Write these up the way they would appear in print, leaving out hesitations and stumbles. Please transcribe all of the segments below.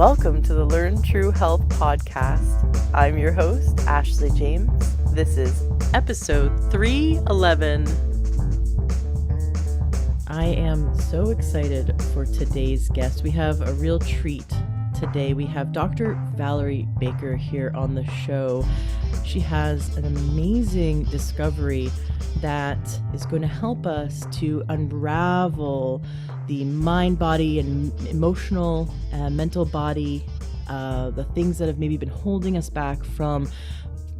Welcome to the Learn True Health podcast. I'm your host, Ashley James. This is episode 311. I am so excited for today's guest. We have a real treat today. We have Dr. Valerie Baker here on the show. She has an amazing discovery that is going to help us to unravel the mind, body, and emotional, mental body, the things that have maybe been holding us back from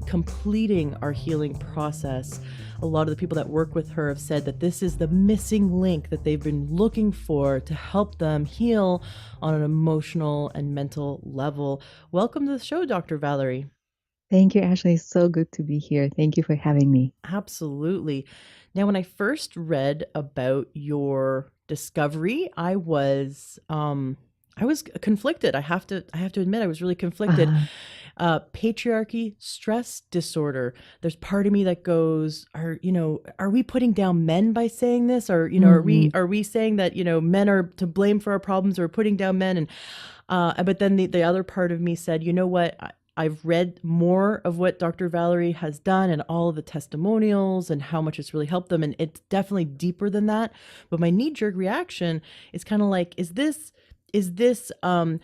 completing our healing process. A lot of the people that work with her have said that this is the missing link that they've been looking for to help them heal on an emotional and mental level. Welcome to the show, Dr. Valerie. Thank you, Ashley. It's so good to be here. Thank you for having me. Absolutely. Now, when I first read about your discovery, I was conflicted. I have to admit, I was really conflicted. Patriarchy Stress Disorder. There's part of me that goes, are we putting down men by saying this? Or, are we saying that, men are to blame for our problems, or putting down men? And, but then the other part of me said, you know what? I've read more of what Dr. Valerie has done and all of the testimonials and how much it's really helped them. And it's definitely deeper than that. But my knee-jerk reaction is kind of like, is this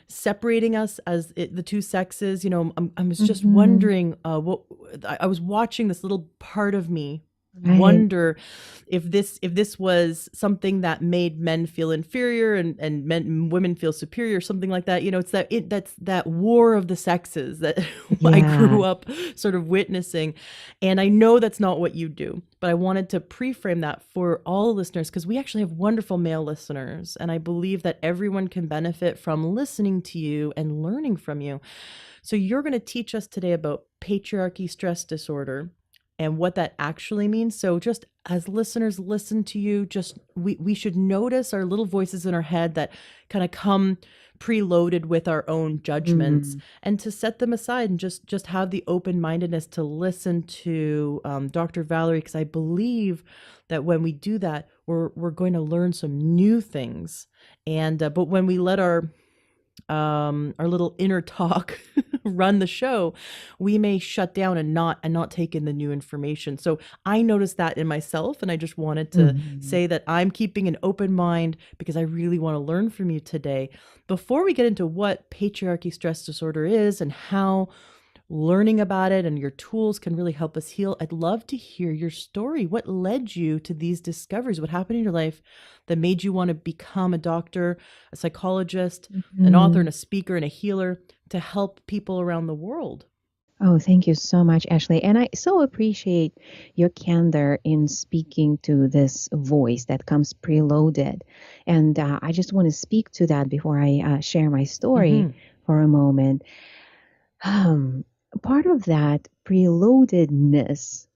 separating us as the two sexes? I was just wondering what I was watching this little part of me wonder if this was something that made men feel inferior and women feel superior, something like that. That's that war of the sexes that I grew up sort of witnessing. And I know that's not what you do, but I wanted to pre-frame that for all listeners, because we actually have wonderful male listeners, and I believe that everyone can benefit from listening to you and learning from you. So you're going to teach us today about patriarchy stress disorder and what that actually means. So just as listeners listen to you, we should notice our little voices in our head that kind of come preloaded with our own judgments, and to set them aside and just have the open-mindedness to listen to Dr. Valerie, because I believe that when we do that, we're going to learn some new things. And but when we let our little inner talk run the show, we may shut down and not take in the new information. So I noticed that in myself, and I just wanted to say that I'm keeping an open mind because I really want to learn from you today. Before we get into what patriarchy stress disorder is and how learning about it and your tools can really help us heal, I'd love to hear your story. What led you to these discoveries? What happened in your life that made you want to become a doctor, a psychologist, an author, and a speaker, and a healer to help people around the world? Oh, thank you so much, Ashley. And I so appreciate your candor in speaking to this voice that comes preloaded. And I just want to speak to that before I share my story for a moment. Part of that preloadedness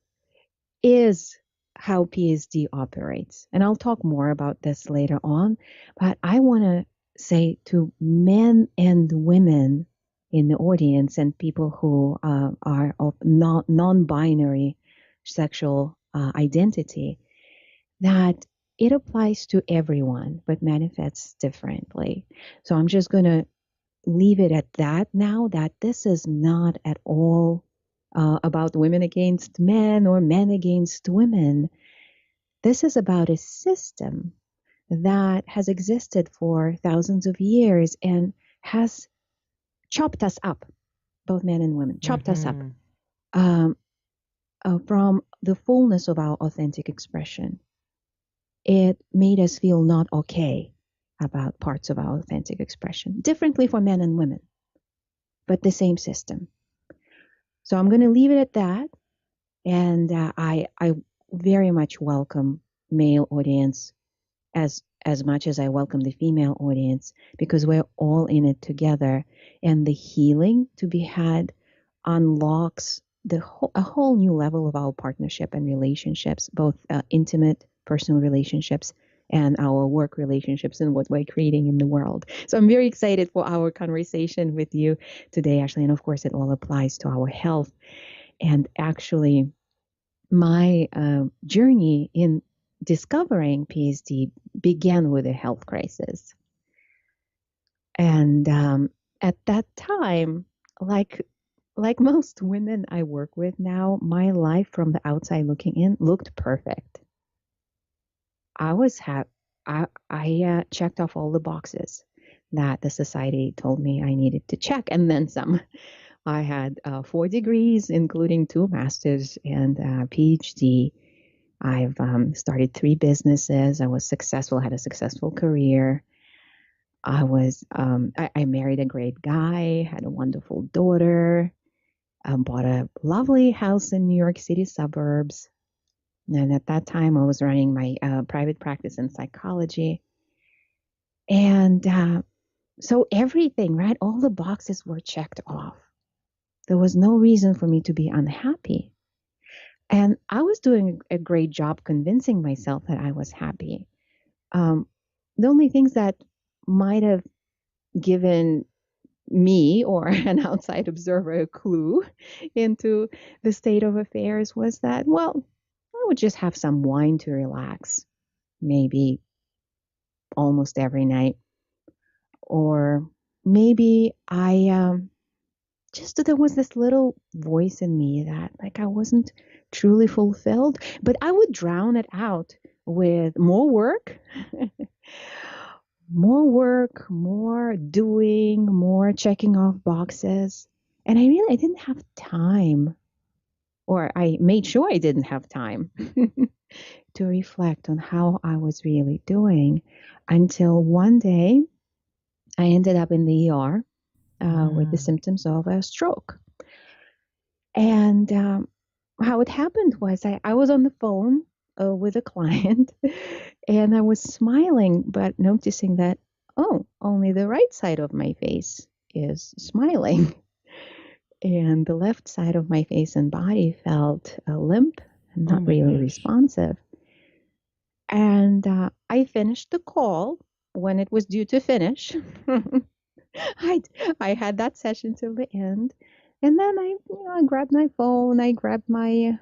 is how PSD operates. And I'll talk more about this later on. But I want to say to men and women in the audience and people who are of non-binary sexual identity, that it applies to everyone, but manifests differently. So I'm just going to leave it at that now, that this is not at all about women against men or men against women. This is about a system that has existed for thousands of years and has chopped us up, both men and women, chopped us up from the fullness of our authentic expression. It made us feel not okay about parts of our authentic expression, differently for men and women, but the same system. So I'm going to leave it at that. And I very much welcome male audience as much as I welcome the female audience, because we're all in it together. And the healing to be had unlocks a whole new level of our partnership and relationships, both intimate, personal relationships, and our work relationships and what we're creating in the world. So I'm very excited for our conversation with you today, Ashley. And of course, it all applies to our health. And actually, my journey in discovering PSD began with a health crisis. And at that time, like most women I work with now, my life from the outside looking in looked perfect. I was I checked off all the boxes that the society told me I needed to check, and then some. I had 4 degrees, including 2 masters and a PhD. I've started 3 businesses. I was successful, had a successful career. I married a great guy, had a wonderful daughter, bought a lovely house in New York City suburbs. And at that time, I was running my private practice in psychology. And so everything, right? All the boxes were checked off. There was no reason for me to be unhappy. And I was doing a great job convincing myself that I was happy. The only things that might have given me or an outside observer a clue into the state of affairs was that, well, I would just have some wine to relax, maybe almost every night. Or maybe there was this little voice in me that like I wasn't truly fulfilled, but I would drown it out with more work, more doing, more checking off boxes. And I didn't have time, or I made sure I didn't have time to reflect on how I was really doing until one day I ended up in the ER with the symptoms of a stroke. And how it happened was I was on the phone with a client and I was smiling, but noticing that, oh, only the right side of my face is smiling. And the left side of my face and body felt limp and not really responsive. And I finished the call when it was due to finish. I had that session till the end, and then I grabbed my phone, I grabbed my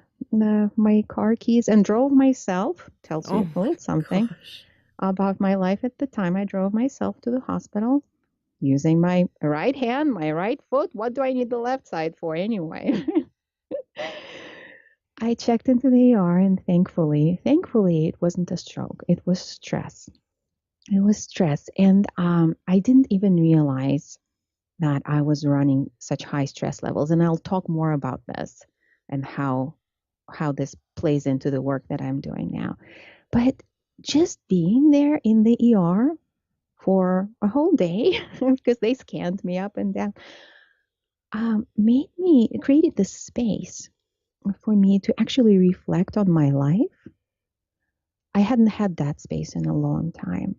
car keys, and drove myself. Tells you a little something about my life at the time. I drove myself to the hospital using my right hand, my right foot. What do I need the left side for anyway? I checked into the ER, and thankfully, it wasn't a stroke. It was stress. It was stress, and I didn't even realize that I was running such high stress levels. And I'll talk more about this and how this plays into the work that I'm doing now. But just being there in the ER for a whole day, because they scanned me up and down, created this space for me to actually reflect on my life. I hadn't had that space in a long time.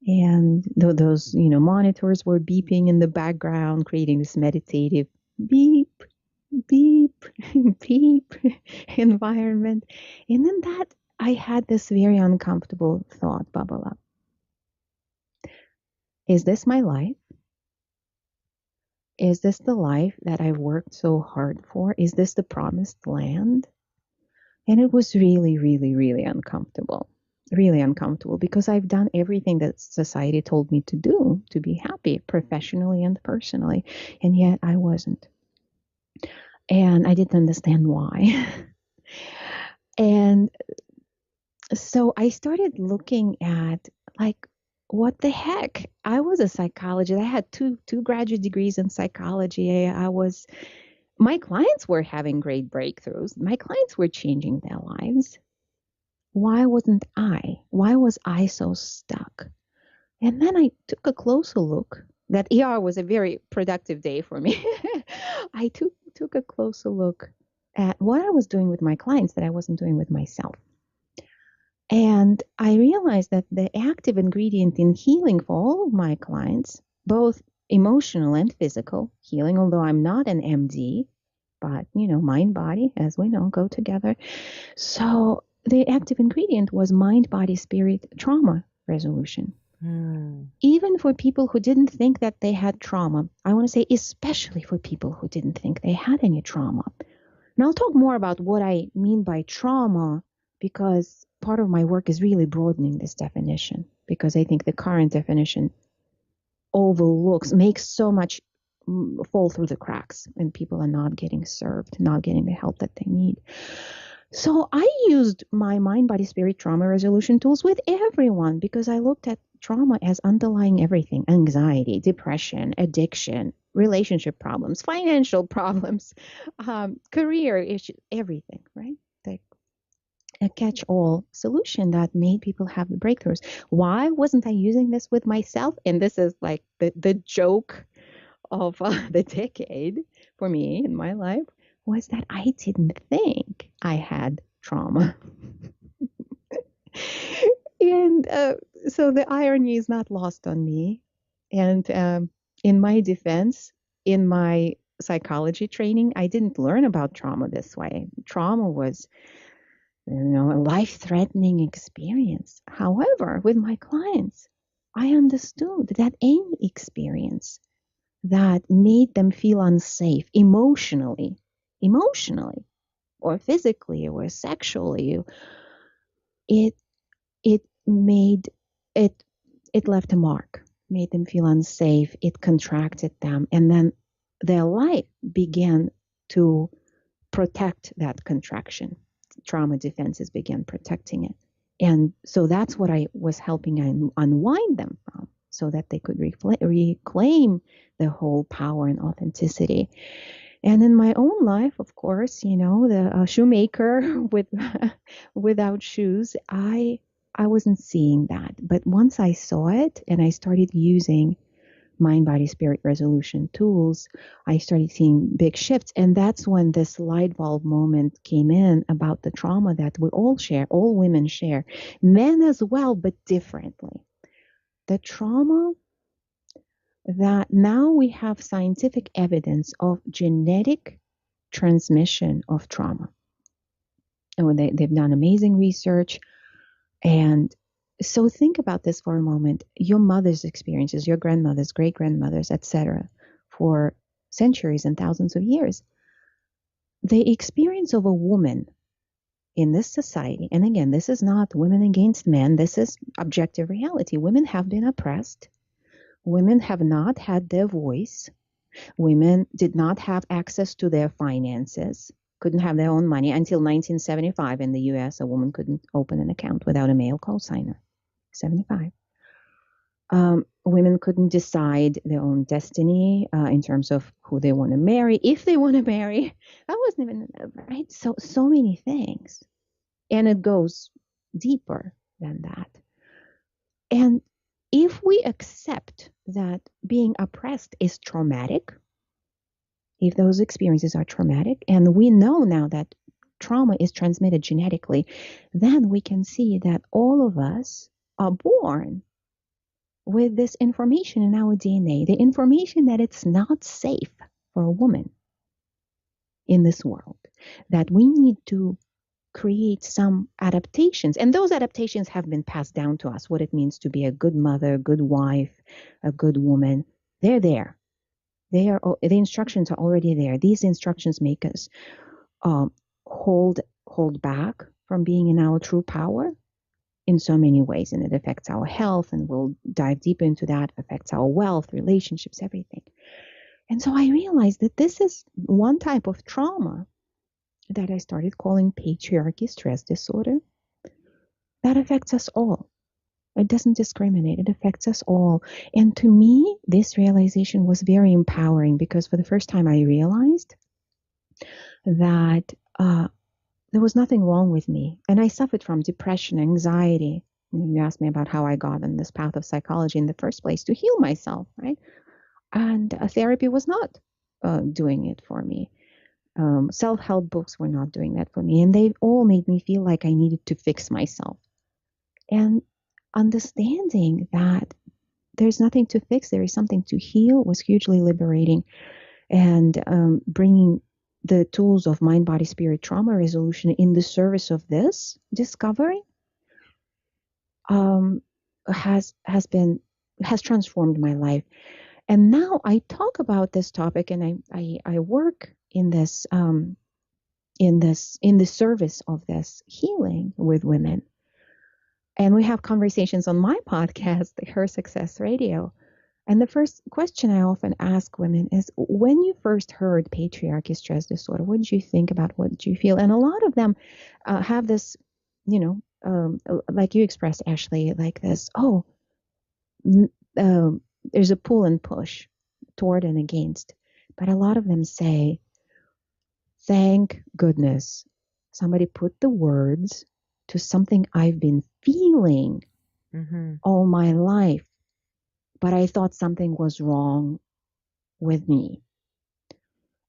And those, monitors were beeping in the background, creating this meditative beep, beep, beep environment. And then I had this very uncomfortable thought bubble up. Is this my life? Is this the life that I've worked so hard for? Is this the promised land? And it was really, really, really uncomfortable. Really uncomfortable because I've done everything that society told me to do to be happy professionally and personally, and yet I wasn't. And I didn't understand why. And so I started looking at like, what the heck? I was a psychologist. I had two graduate degrees in psychology. My clients were having great breakthroughs. My clients were changing their lives. Why wasn't I? Why was I so stuck? And then I took a closer look. That ER was a very productive day for me. I took a closer look at what I was doing with my clients that I wasn't doing with myself. And I realized that the active ingredient in healing for all of my clients, both emotional and physical healing, although I'm not an MD, but, mind, body, as we know, go together. So the active ingredient was mind, body, spirit, trauma resolution. Even for people who didn't think that they had trauma, I want to say especially for people who didn't think they had any trauma. And I'll talk more about what I mean by trauma because part of my work is really broadening this definition because I think the current definition overlooks, makes so much fall through the cracks, and people are not getting served, not getting the help that they need. So I used my mind, body, spirit trauma resolution tools with everyone because I looked at trauma as underlying everything: anxiety, depression, addiction, relationship problems, financial problems, career issues, everything, right? A catch-all solution that made people have the breakthroughs. Why wasn't I using this with myself? And this is like the joke of the decade for me in my life, was that I didn't think I had trauma. And so the irony is not lost on me. And in my defense, in my psychology training, I didn't learn about trauma this way. Trauma was, a life-threatening experience. However, with my clients, I understood that any experience that made them feel unsafe emotionally, or physically, or sexually, it made it left a mark, made them feel unsafe. It contracted them, and then their life began to protect that contraction. Trauma defenses began protecting it. And so that's what I was helping unwind them from, so that they could reclaim the whole power and authenticity. And in my own life, of course, the shoemaker with without shoes, I wasn't seeing that. But once I saw it and I started using mind, body, spirit resolution tools, I started seeing big shifts. And that's when this light bulb moment came in about the trauma that we all share, all women share, men as well, but differently. The trauma that now we have scientific evidence of genetic transmission of trauma. And they've done amazing research. And so think about this for a moment. Your mother's experiences, your grandmother's, great-grandmother's, etc., for centuries and thousands of years, the experience of a woman in this society, and again, this is not women against men, this is objective reality. Women have been oppressed. Women have not had their voice. Women did not have access to their finances, couldn't have their own money. Until 1975 in the US, a woman couldn't open an account without a male co-signer. 75. Women couldn't decide their own destiny in terms of who they want to marry, if they want to marry. That wasn't even, right? So many things. And it goes deeper than that. And if we accept that being oppressed is traumatic, if those experiences are traumatic, and we know now that trauma is transmitted genetically, then we can see that all of us are born with this information in our DNA, the information that it's not safe for a woman in this world, that we need to create some adaptations. And those adaptations have been passed down to us, what it means to be a good mother, a good wife, a good woman. They're there. The instructions are already there. These instructions make us hold back from being in our true power in so many ways, and it affects our health, and we'll dive deeper into that, affects our wealth, relationships, everything. And so I realized that this is one type of trauma that I started calling patriarchy stress disorder that affects us all. It doesn't discriminate, it affects us all. And to me, this realization was very empowering, because for the first time I realized that there was nothing wrong with me. And I suffered from depression, anxiety. You asked me about how I got on this path of psychology in the first place, to heal myself, right? And therapy was not doing it for me. Self-help books were not doing that for me. And they all made me feel like I needed to fix myself. And understanding that there's nothing to fix, there is something to heal, was hugely liberating. And bringing the tools of mind, body, spirit trauma resolution in the service of this discovery has transformed my life. And now I talk about this topic, and I work in this in the service of this healing with women. And we have conversations on my podcast, Her Success Radio, And the first question I often ask women is, when you first heard patriarchy stress disorder, what did you think about? What did you feel? And a lot of them have this, like you expressed, Ashley, like this, n- um, there's a pull and push toward and against. But a lot of them say, thank goodness somebody put the words to something I've been feeling all my life, but I thought something was wrong with me.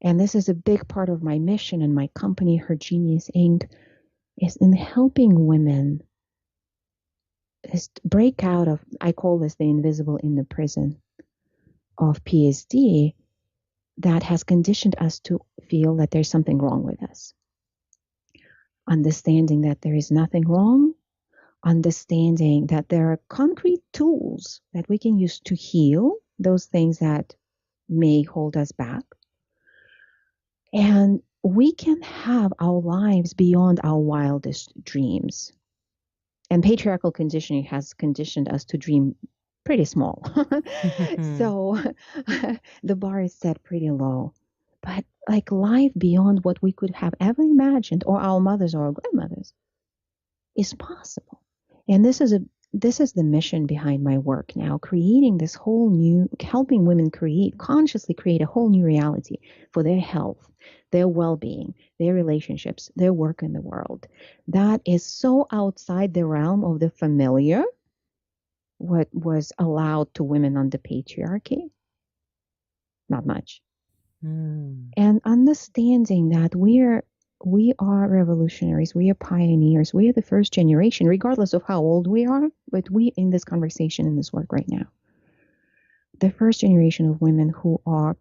And this is a big part of my mission and my company, Her Genius Inc., is in helping women is break out of, I call this the invisible in the prison of PSD that has conditioned us to feel that there's something wrong with us. Understanding that there is nothing wrong, understanding that there are concrete tools that we can use to heal those things that may hold us back. And we can have our lives beyond our wildest dreams. And patriarchal conditioning has conditioned us to dream pretty small. So the bar is set pretty low. But like life beyond what we could have ever imagined, or our mothers or our grandmothers, is possible. And this is the mission behind my work now, creating this whole new, helping women consciously create a whole new reality for their health, their well-being, their relationships, their work in the world. That is so outside the realm of the familiar, what was allowed to women under patriarchy. Not much. And understanding that we are revolutionaries, we are pioneers, we are the first generation, regardless of how old we are, but we in this conversation, in this work right now, the first generation of women who are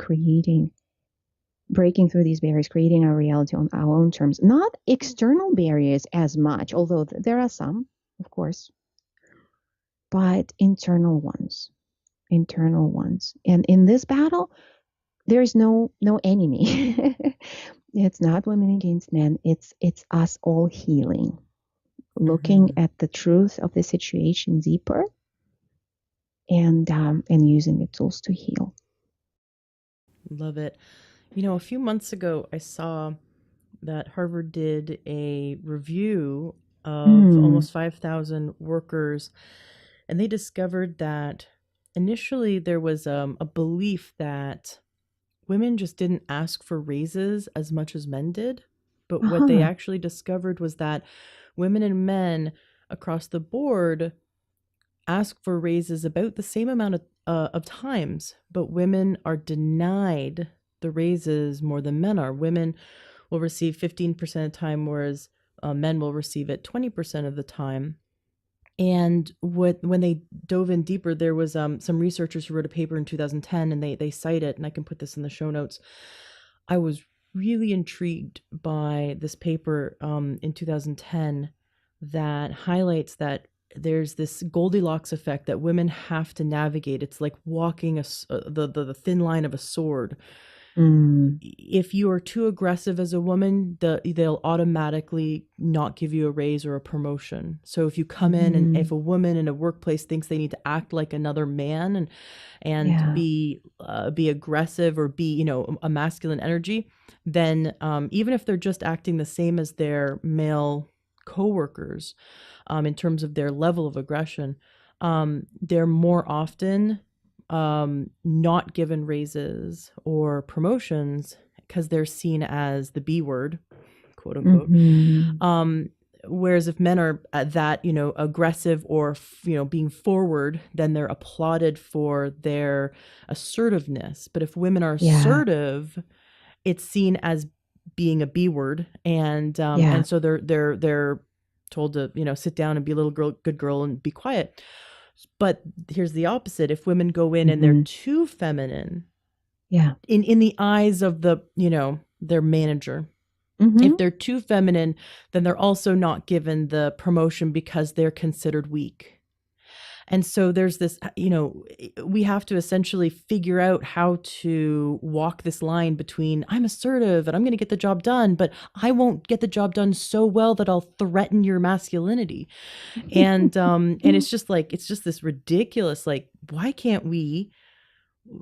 breaking through these barriers, creating our reality on our own terms, not external barriers as much, although there are some, of course, but internal ones. And in this battle, there is no enemy. It's not women against men. It's us all healing, looking at the truth of the situation deeper, and using the tools to heal. Love it. A few months ago, I saw that Harvard did a review of almost 5,000 workers, and they discovered that initially there was a belief that women just didn't ask for raises as much as men did. But what they actually discovered was that women and men across the board ask for raises about the same amount of times, but women are denied the raises more than men are. Women will receive 15% of the time, whereas men will receive it 20% of the time. And when they dove in deeper, there was some researchers who wrote a paper in 2010, and they cite it, and I can put this in the show notes. I was really intrigued by this paper in 2010 that highlights that there's this Goldilocks effect that women have to navigate. It's like walking the thin line of a sword. If you are too aggressive as a woman, they'll automatically not give you a raise or a promotion. So if you come in, and if a woman in a workplace thinks they need to act like another man and be aggressive or be a masculine energy, then even if they're just acting the same as their male coworkers in terms of their level of aggression, they're more often not given raises or promotions because they're seen as the B word, quote unquote. Whereas if men are at that, aggressive or, being forward, then they're applauded for their assertiveness. But if women are assertive, it's seen as being a B word. And so they're told to, sit down and be a little girl, good girl, and be quiet. But here's the opposite. If women go in and they're too feminine, in the eyes of their manager, if they're too feminine, then they're also not given the promotion because they're considered weak. And so there's this, we have to essentially figure out how to walk this line between I'm assertive and I'm going to get the job done, but I won't get the job done so well that I'll threaten your masculinity. And it's just this ridiculous, like, why can't we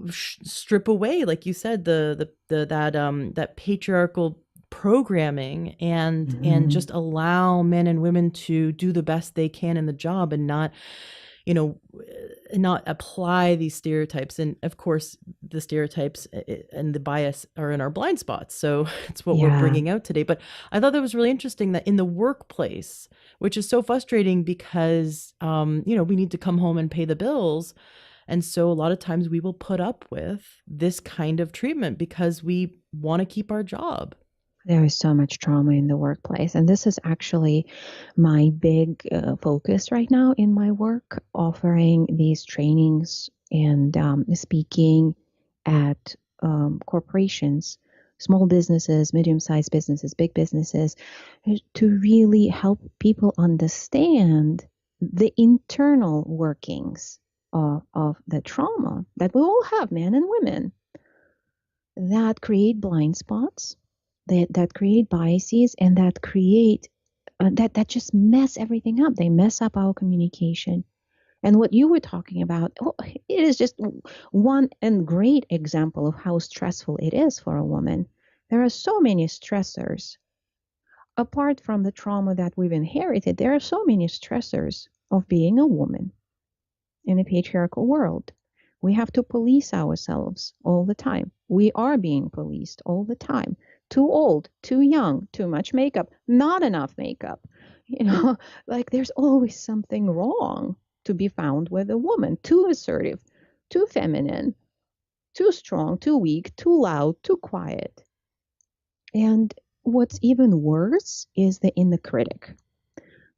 strip away, like you said, the that patriarchal programming, and Mm-hmm. just allow men and women to do the best they can in the job, and not, you know, not apply these stereotypes. And of course, the stereotypes and the bias are in our blind spots. So it's what we're Yeah, bringing out today. But I thought that was really interesting that in the workplace, which is so frustrating because, we need to come home and pay the bills. And so a lot of times we will put up with this kind of treatment because we want to keep our job. there is so much trauma in the workplace. And this is actually my big focus right now in my work, offering these trainings and speaking at corporations, small businesses, medium sized businesses, big businesses, to really help people understand the internal workings of the trauma that we all have, men and women, that create blind spots, that create biases, and that create that just mess everything up. They mess up our communication. And what you were talking about, it is just one and great example of how stressful it is for a woman. There are so many stressors. Apart from the trauma that we've inherited, there are so many stressors of being a woman in a patriarchal world. We have to police ourselves all the time. We are being policed all the time. Too old, too young, too much makeup, not enough makeup. You know, like there's always something wrong to be found with a woman. Too assertive, too feminine, too strong, too weak, too loud, too quiet. And what's even worse is the inner critic.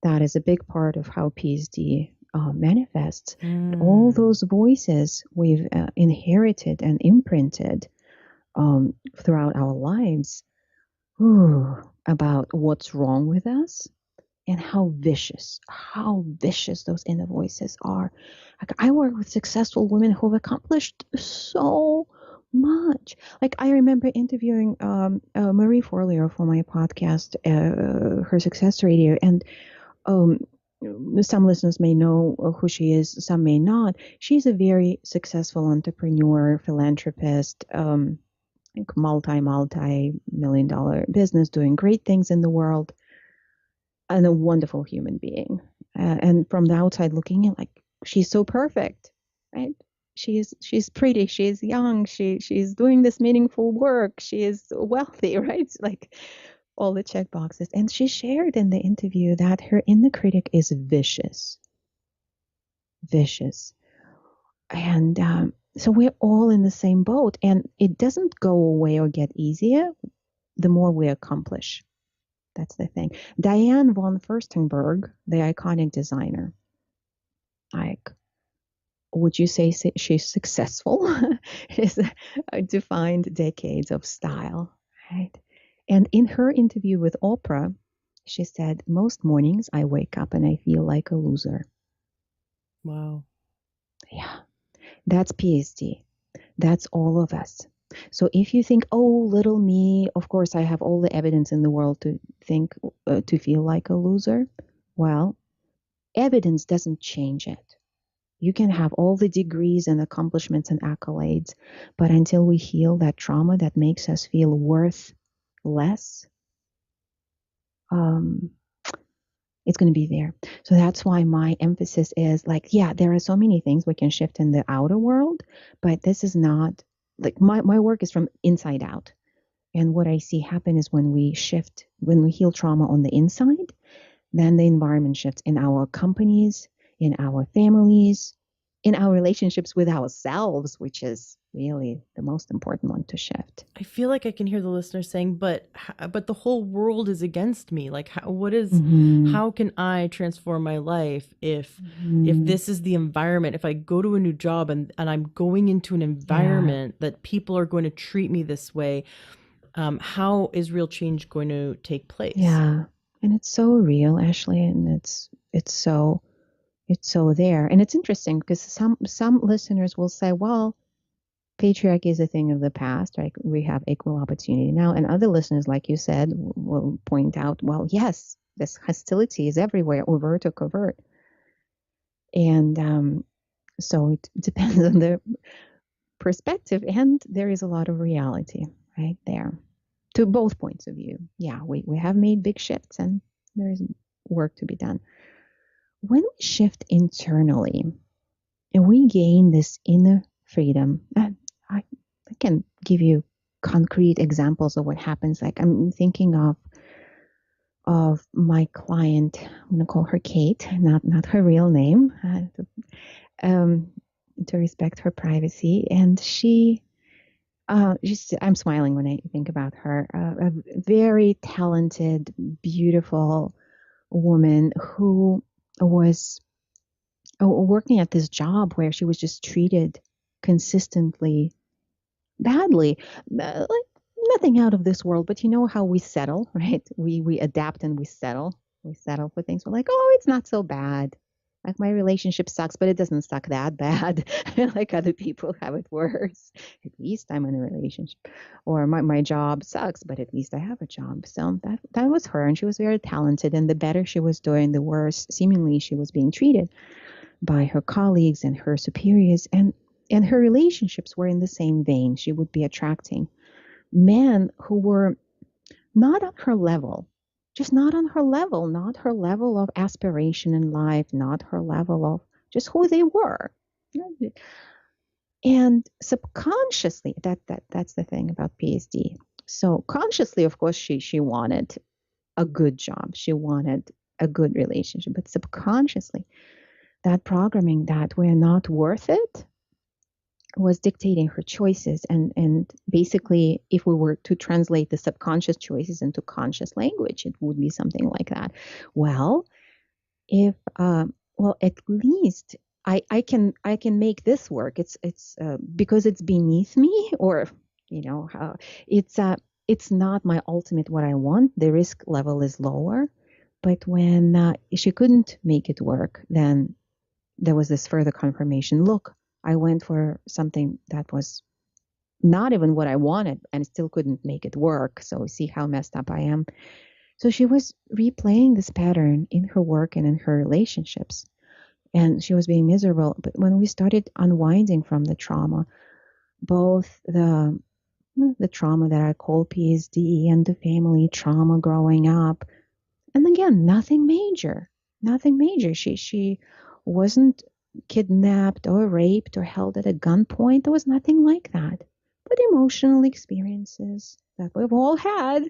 That is a big part of how PSD manifests. All Mm. those voices we've inherited and imprinted throughout our lives, about what's wrong with us and how vicious those inner voices are. Like, I work with successful women who've accomplished so much. Like, I remember interviewing Marie Forleo for my podcast, her Success Radio, and um, some listeners may know who she is, some may not. She's a very successful entrepreneur, philanthropist, like multi million dollar business, doing great things in the world, and a wonderful human being. And from the outside looking in, like, she's so perfect, right? She's pretty, she's young, she's doing this meaningful work, she is wealthy, right? Like all the check boxes. And she shared in the interview that her inner critic is vicious, vicious. And so we're all in the same boat, and it doesn't go away or get easier the more we accomplish. That's the thing. Diane von Furstenberg, the iconic designer, like, would you say she's successful? She's defined decades of style, right? And in her interview with Oprah, she said, most mornings I wake up and I feel like a loser. Wow. Yeah, that's PSD. That's all of us. So if you think, oh, little me, of course, I have all the evidence in the world to think, to feel like a loser. Well, evidence doesn't change it. You can have all the degrees and accomplishments and accolades, but until we heal that trauma that makes us feel worth less, um, it's going to be there. So that's why my emphasis is like, yeah, there are so many things we can shift in the outer world, but this is not like my work is from inside out. And what I see happen is when we shift, when we heal trauma on the inside, then the environment shifts in our companies, in our families, in our relationships with ourselves, which is really the most important one to shift. I feel like I can hear the listener saying, but the whole world is against me. Like, Mm-hmm. how can I transform my life if Mm-hmm. this is the environment, if I go to a new job and I'm going into an Yeah, environment that people are going to treat me this way, how is real change going to take place? yeah, and it's so real, Ashley, and it's so there, and it's interesting because some listeners will say, well, patriarchy is a thing of the past, right? We have equal opportunity now. And other listeners, like you said, will point out, well, yes, this hostility is everywhere, overt or covert. And so it depends on the perspective, and there is a lot of reality right there to both points of view. Yeah, we have made big shifts and there is work to be done. When we shift internally and we gain this inner freedom, I can give you concrete examples of what happens. Like I'm thinking of my client. I'm going to call her Kate, not her real name, to respect her privacy. And I'm smiling when I think about her. A very talented, beautiful woman who was working at this job where she was just treated consistently badly, like nothing out of this world. But you know how we settle, right? We adapt and we settle. We settle for things. We're like, oh, it's not so bad. Like my relationship sucks, but it doesn't suck that bad. Like other people have it worse. At least I'm in a relationship. Or my job sucks, but at least I have a job. So that was her, and she was very talented. And the better she was doing, the worse seemingly she was being treated by her colleagues and her superiors. And her relationships were in the same vein. She would be attracting men who were not on her level, just not on her level, not her level of aspiration in life, not her level of just who they were. And subconsciously, that's the thing about PSD. So consciously, of course, she wanted a good job. She wanted a good relationship, but subconsciously, that programming that we're not worth it was dictating her choices. And basically, if we were to translate the subconscious choices into conscious language, it would be something like that. Well, if at least I can make this work. It's because it's beneath me, or it's not my ultimate what I want. The risk level is lower. But when she couldn't make it work, then there was this further confirmation. Look, I went for something that was not even what I wanted and still couldn't make it work. So see how messed up I am. So she was replaying this pattern in her work and in her relationships. And she was being miserable. But when we started unwinding from the trauma, both the trauma that I call PSD and the family trauma growing up, and again, nothing major. She wasn't kidnapped or raped or held at a gunpoint. There was nothing like that. But emotional experiences that we've all had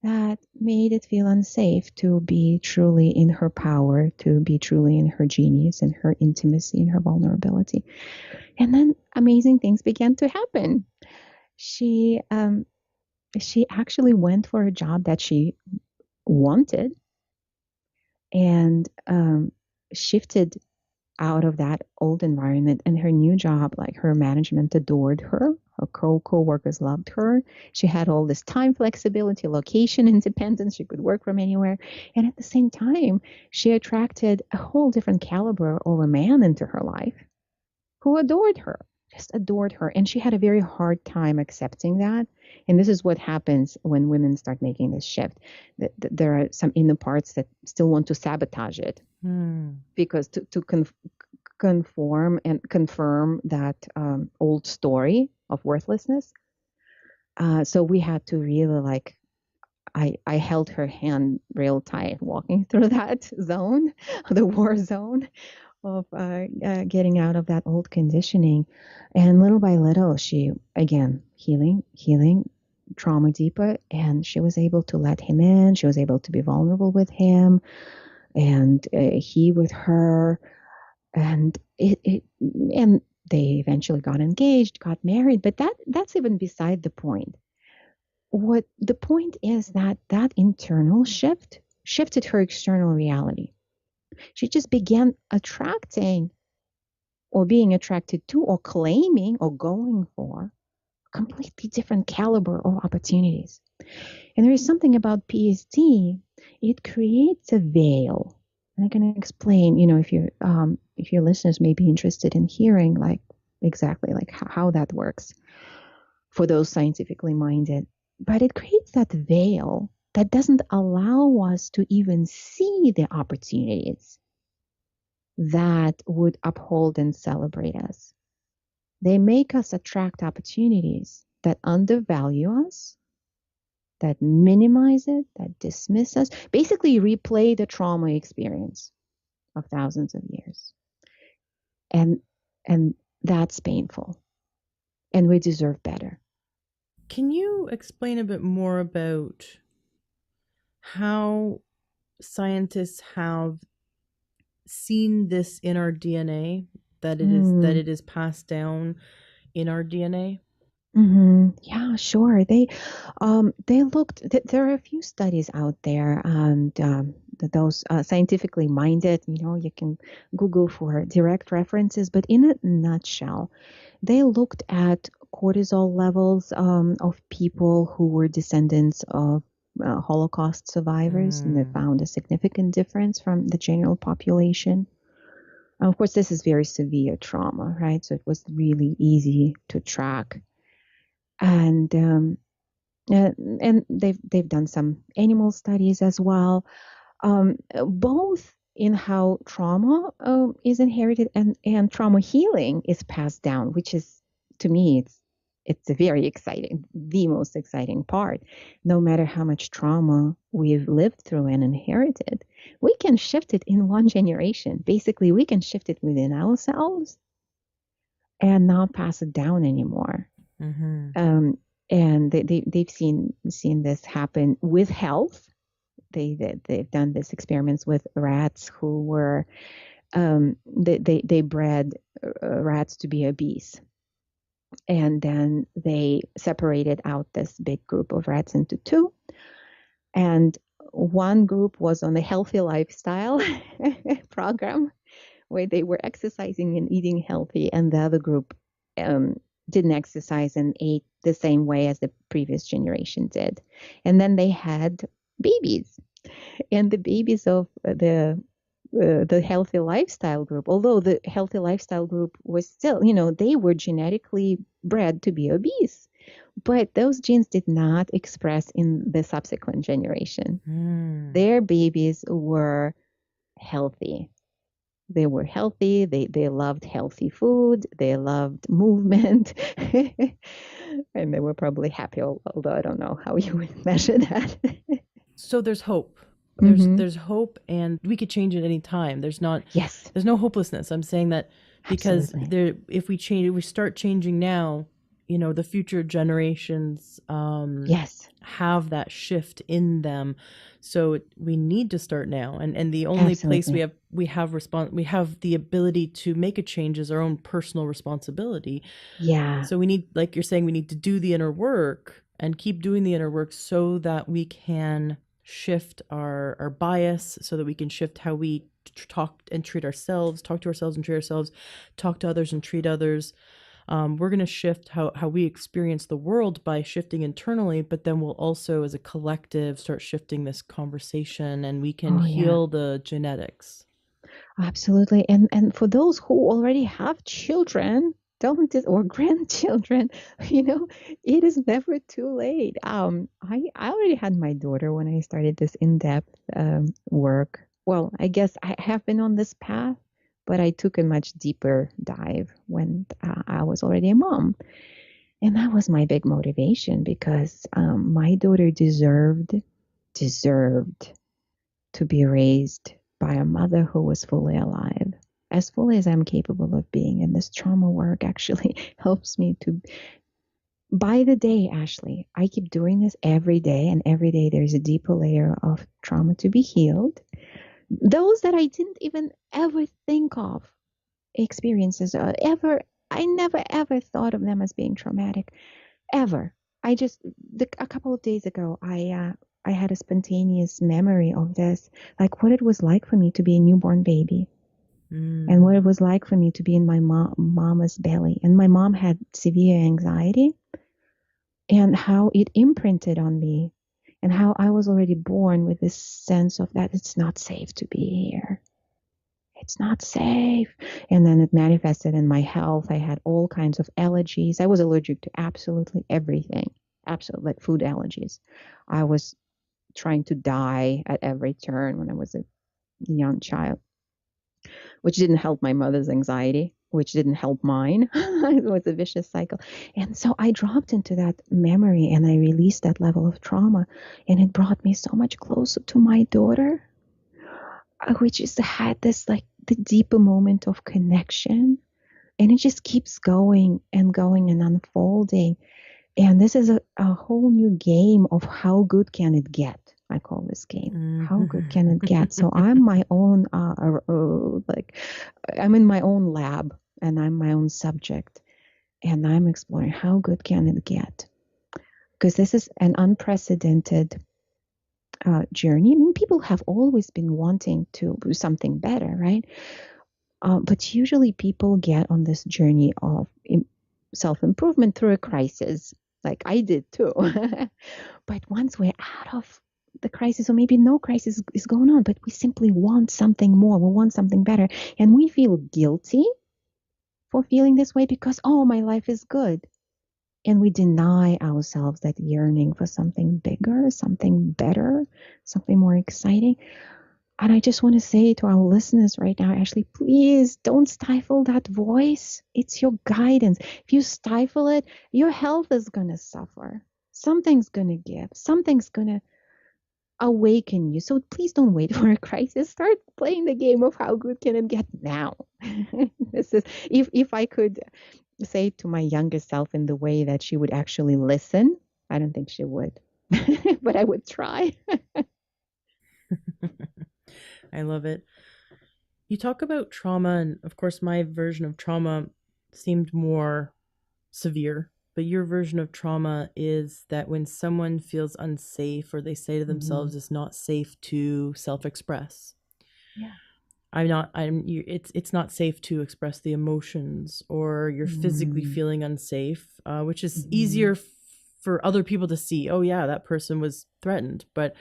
that made it feel unsafe to be truly in her power, to be truly in her genius, in her intimacy, in her vulnerability. And then amazing things began to happen. She actually went for a job that she wanted and shifted out of that old environment. And her new job, like her management adored her. Her co-workers loved her. She had all this time flexibility, location independence. She could work from anywhere. And at the same time, she attracted a whole different caliber of a man into her life who adored her, just adored her. And she had a very hard time accepting that. And this is what happens when women start making this shift. There are some inner parts that still want to sabotage it. Because to conform and confirm that old story of worthlessness. So we had to really I held her hand real tight walking through that zone, the war zone of getting out of that old conditioning. And little by little, she, again, healing, trauma deeper, and she was able to let him in. She was able to be vulnerable with him, and he with her, and and they eventually got engaged, got married. But that's even beside the point. What the point is that internal shift shifted her external reality. She just began attracting or being attracted to or claiming or going for a completely different caliber of opportunities. And there is something about PSD, it creates a veil. And I can explain, if your listeners may be interested in hearing exactly how that works for those scientifically minded. But it creates that veil that doesn't allow us to even see the opportunities that would uphold and celebrate us. They make us attract opportunities that undervalue us, that minimize it, that dismiss us, basically replay the trauma experience of thousands of years. And and that's painful. And we deserve better. Can you explain a bit more about how scientists have seen this in our DNA, that it is passed down in our DNA? Yeah, sure. They looked. There are a few studies out there, and those scientifically minded. You can Google for direct references. But in a nutshell, they looked at cortisol levels of people who were descendants of Holocaust survivors, and they found a significant difference from the general population. Of course, this is very severe trauma, right? So it was really easy to track. And they've done some animal studies as well, both in how trauma is inherited and trauma healing is passed down, which is, to me, it's a very exciting, the most exciting part. No matter how much trauma we've lived through and inherited, we can shift it in one generation. Basically, we can shift it within ourselves and not pass it down anymore. Um, and they've seen this happen with health. They've done these experiments with rats who were they bred rats to be obese, and then they separated out this big group of rats into two, and one group was on the healthy lifestyle program where they were exercising and eating healthy, and the other group didn't exercise and ate the same way as the previous generation did. And then they had babies, and the babies of the healthy lifestyle group, although the healthy lifestyle group was still, they were genetically bred to be obese, but those genes did not express in the subsequent generation. Their babies were healthy. They were healthy. They loved healthy food. They loved movement. And they were probably happy, although I don't know how you would measure that. So there's hope. There's hope, and we could change at any time. There's no hopelessness. I'm saying that because if we start changing now, the future generations have that shift in them. So we need to start now, and the only place we have the ability to make a change is our own personal responsibility. So we need, like you're saying, we need to do the inner work and keep doing the inner work so that we can shift our bias, so that we can shift how we talk and treat ourselves, talk to ourselves and treat ourselves, talk to others and treat others. We're going to shift how we experience the world by shifting internally, but then we'll also, as a collective, start shifting this conversation, and we can heal the genetics. Absolutely. And for those who already have children, or grandchildren, it is never too late. I already had my daughter when I started this in-depth work. Well, I guess I have been on this path, but I took a much deeper dive when I was already a mom. And that was my big motivation, because my daughter deserved to be raised by a mother who was fully alive, as fully as I'm capable of being. And this trauma work actually helps me to, by the day, Ashley, I keep doing this every day, and every day there's a deeper layer of trauma to be healed. Those that I didn't even ever think of experiences, I never ever thought of them as being traumatic, ever. A couple of days ago, I had a spontaneous memory of this, like what it was like for me to be a newborn baby, and what it was like for me to be in my mama's belly. And my mom had severe anxiety, and how it imprinted on me, and how I was already born with this sense of that it's not safe to be here. It's not safe. And then it manifested in my health. I had all kinds of allergies. I was allergic to absolutely everything, absolutely, like food allergies. I was trying to die at every turn when I was a young child, which didn't help my mother's anxiety, which didn't help mine. It was a vicious cycle. And so I dropped into that memory and I released that level of trauma. And it brought me so much closer to my daughter, which just had this like the deeper moment of connection. And it just keeps going and unfolding. And this is a whole new game of how good can it get. I call this game. How good can it get? So I'm my own, I'm in my own lab and I'm my own subject. And I'm exploring how good can it get? Because this is an unprecedented journey. I mean, people have always been wanting to do something better, right? But usually people get on this journey of self-improvement through a crisis, like I did too. But once we're out of the crisis, or maybe no crisis is going on, but we simply want something more, we want something better, and we feel guilty for feeling this way because, oh, my life is good. And we deny ourselves that yearning for something bigger, something better, something more exciting. And I just want to say to our listeners right now, Ashley, please don't stifle that voice. It's your guidance. If you stifle it, your health is going to suffer. Something's going to give. Something's going to awaken you. So please don't wait for a crisis. Start playing the game of how good can it get now. This is if I could say to my younger self in the way that she would actually listen, I don't think she would, but I would try. I love it. You talk about trauma, and of course, my version of trauma seemed more severe, but your version of trauma is that when someone feels unsafe or they say to themselves it's not safe to self-express. Yeah. It's not safe to express the emotions, or you're physically feeling unsafe, which is easier for other people to see. Oh yeah, that person was threatened, but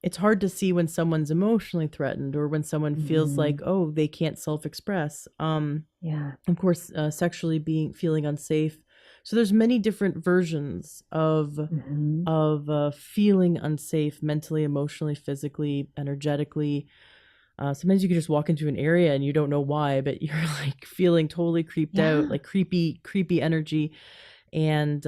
it's hard to see when someone's emotionally threatened or when someone feels like, oh, they can't self-express. Of course, sexually feeling unsafe. So there's many different versions of feeling unsafe mentally, emotionally, physically, energetically. Sometimes you can just walk into an area and you don't know why, but you're like feeling totally creeped out, like creepy energy. And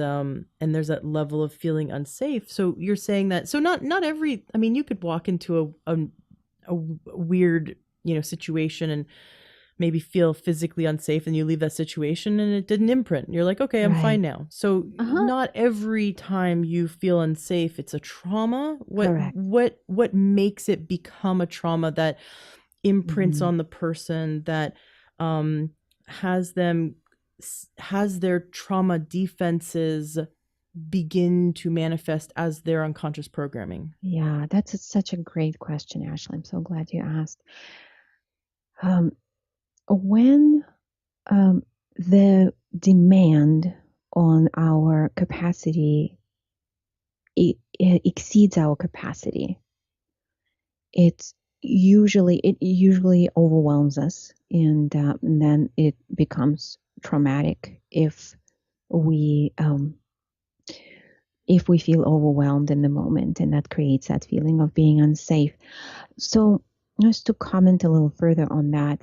there's that level of feeling unsafe. So you're saying that, so not every, I mean, you could walk into a weird, situation and maybe feel physically unsafe, and you leave that situation and it didn't imprint. You're like, okay, I'm fine now. So not every time you feel unsafe, it's a trauma. What makes it become a trauma that imprints on the person, that has their trauma defenses begin to manifest as their unconscious programming? Yeah, that's such a great question, Ashley. I'm so glad you asked. When the demand on our capacity it exceeds our capacity, it usually overwhelms us, and then it becomes traumatic if we feel overwhelmed in the moment, and that creates that feeling of being unsafe. So just to comment a little further on that,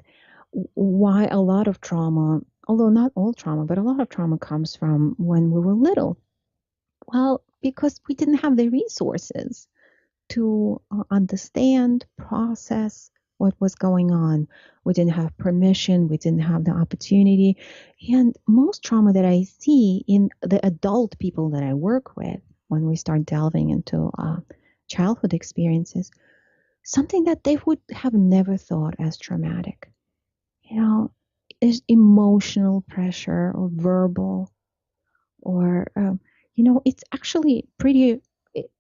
why a lot of trauma, although not all trauma, but a lot of trauma comes from when we were little. Well, because we didn't have the resources to understand, process what was going on. We didn't have permission. We didn't have the opportunity. And most trauma that I see in the adult people that I work with, when we start delving into childhood experiences, something that they would have never thought as traumatic. Is emotional pressure or verbal, or, it's actually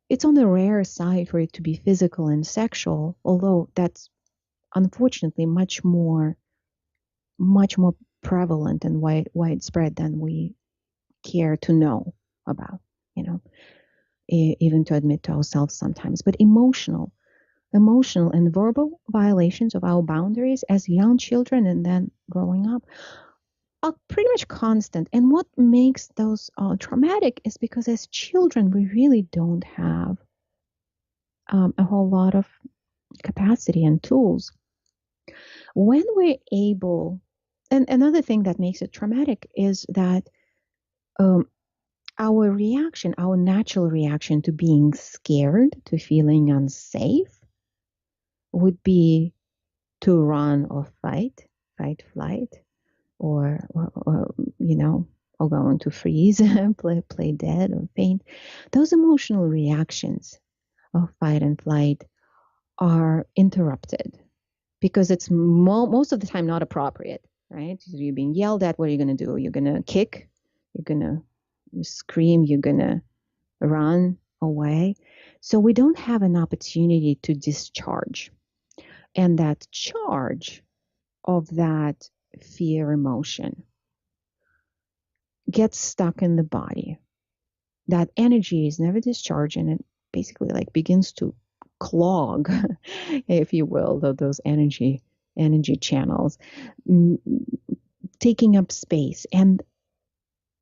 it's on the rare side for it to be physical and sexual, although that's unfortunately much more prevalent and widespread than we care to know about, even to admit to ourselves sometimes. But emotional and verbal violations of our boundaries as young children and then growing up are pretty much constant. And what makes those traumatic is because as children, we really don't have a whole lot of capacity and tools. When we're able And another thing that makes it traumatic is that um, our reaction, our natural reaction to being scared, to feeling unsafe, would be to run or fight, flight, or or going to freeze, play dead or faint. Those emotional reactions of fight and flight are interrupted because it's most of the time not appropriate, right? You're being yelled at. What are you going to do? You're going to kick. You're going to scream. You're going to run away. So we don't have an opportunity to discharge. And that charge of that fear emotion gets stuck in the body. That energy is never discharged, and it basically like begins to clog, if you will, those energy channels, taking up space. And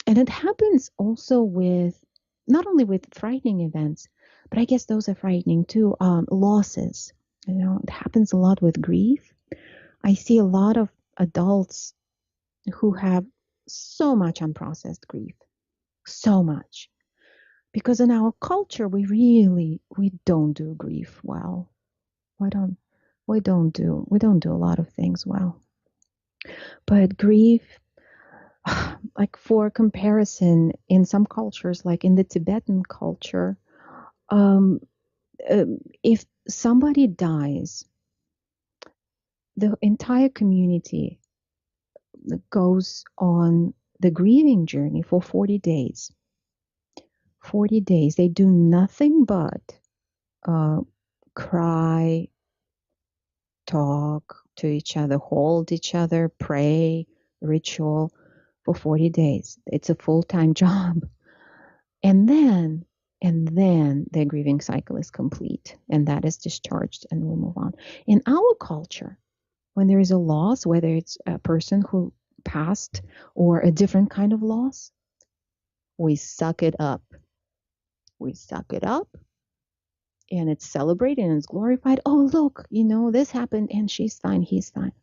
it happens also with not only with frightening events, but I guess those are frightening too. Losses. It happens a lot with grief. I see a lot of adults who have so much unprocessed grief, so much. Because in our culture, we don't do grief well. We don't do a lot of things well. But grief, like for comparison, in some cultures, like in the Tibetan culture, um, if somebody dies, the entire community goes on the grieving journey for 40 days. 40 days. They do nothing but cry, talk to each other, hold each other, pray, ritual for 40 days. It's a full-time job. And then their grieving cycle is complete, and that is discharged, and we move on. In our culture, when there is a loss, whether it's a person who passed or a different kind of loss, we suck it up. We suck it up, and it's celebrated and it's glorified. Oh, look, this happened and she's fine, he's fine.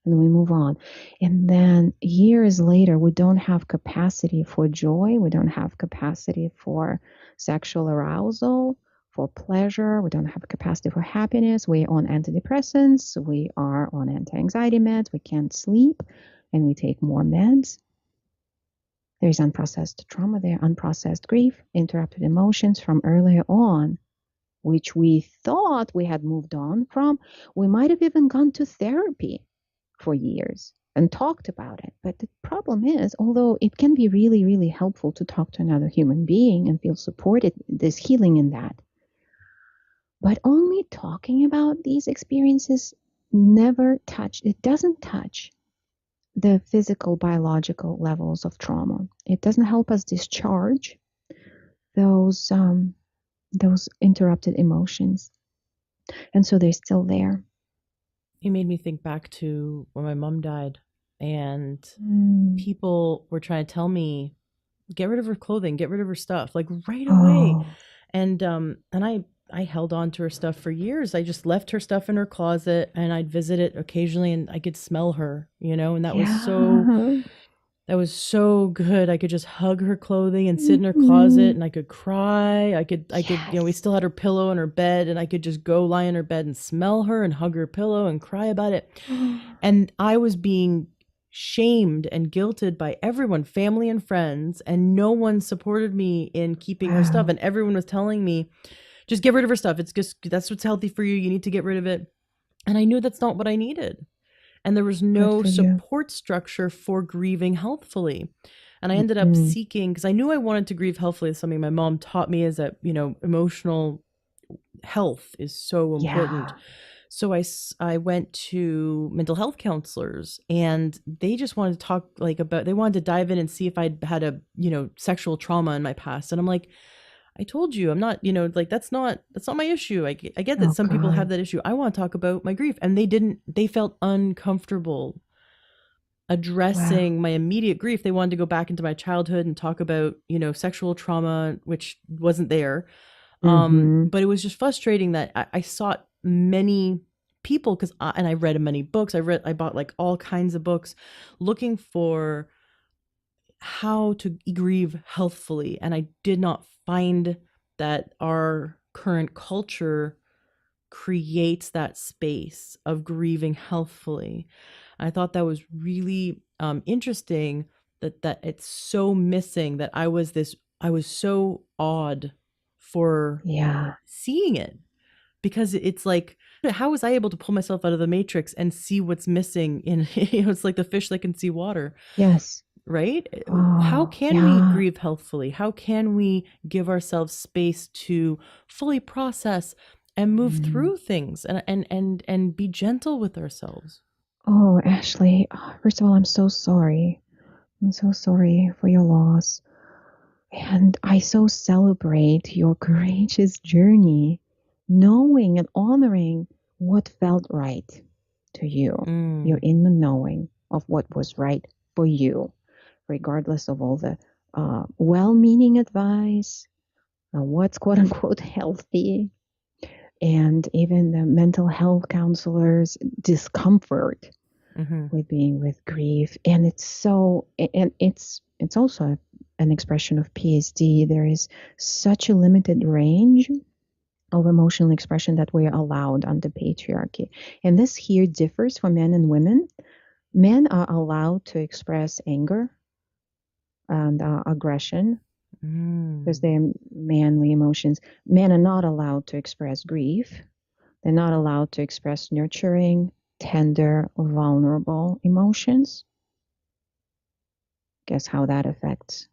And we move on. And then years later, we don't have capacity for joy. We don't have capacity for sexual arousal, for pleasure. We don't have capacity for happiness. We're on antidepressants. We are on anti-anxiety meds. We can't sleep, and we take more meds. There's unprocessed trauma there, unprocessed grief, interrupted emotions from earlier on, which we thought we had moved on from. We might have even gone to therapy for years and talked about it. But the problem is, although it can be really, really helpful to talk to another human being and feel supported, there's healing in that. But only talking about these experiences it doesn't touch the physical, biological levels of trauma. It doesn't help us discharge those interrupted emotions. And so they're still there. You made me think back to when my mom died, and people were trying to tell me, get rid of her clothing, get rid of her stuff, like right away. And I held on to her stuff for years. I just left her stuff in her closet, and I'd visit it occasionally, and I could smell her, and that was so good. I could just hug her clothing and sit in her closet, and I could cry. I could, we still had her pillow in her bed, and I could just go lie in her bed and smell her and hug her pillow and cry about it. And I was being shamed and guilted by everyone, family and friends, and no one supported me in keeping her stuff. And everyone was telling me, just get rid of her stuff. It's just, that's what's healthy for you. You need to get rid of it. And I knew that's not what I needed. And there was no support structure for grieving healthfully. And I ended up seeking, because I knew I wanted to grieve healthfully. Something my mom taught me is that, emotional health is so important. So I went to mental health counselors, and they just wanted to talk they wanted to dive in and see if I'd had a, sexual trauma in my past. And I'm like, I told you, I'm not, that's not my issue. I get that some people have that issue. I want to talk about my grief. And they felt uncomfortable addressing my immediate grief. They wanted to go back into my childhood and talk about, sexual trauma, which wasn't there. But it was just frustrating that I sought many people, because and I read many books. I bought like all kinds of books looking for how to grieve healthfully, and I did not find that our current culture creates that space of grieving healthfully. I thought that was really interesting, that it's so missing, that I was so awed for seeing it, because it's like, how was I able to pull myself out of the matrix and see what's missing in it's like the fish that can see water. Yes. Right? How Oh, can we grieve healthfully? How can we give ourselves space to fully process and move through things, and be gentle with ourselves? Oh, Ashley, first of all, I'm so sorry. I'm so sorry for your loss. And I so celebrate your courageous journey, knowing and honoring what felt right to you. You're in the knowing of what was right for you, regardless of all the well-meaning advice, what's quote unquote healthy, and even the mental health counselors' discomfort with being with grief. And it's also an expression of PSD. There is such a limited range of emotional expression that we are allowed under patriarchy. And this here differs for men and women. Men are allowed to express anger and aggression because they're manly emotions. Men are not allowed to express grief. They're not allowed to express nurturing, tender, vulnerable emotions. Guess how that affects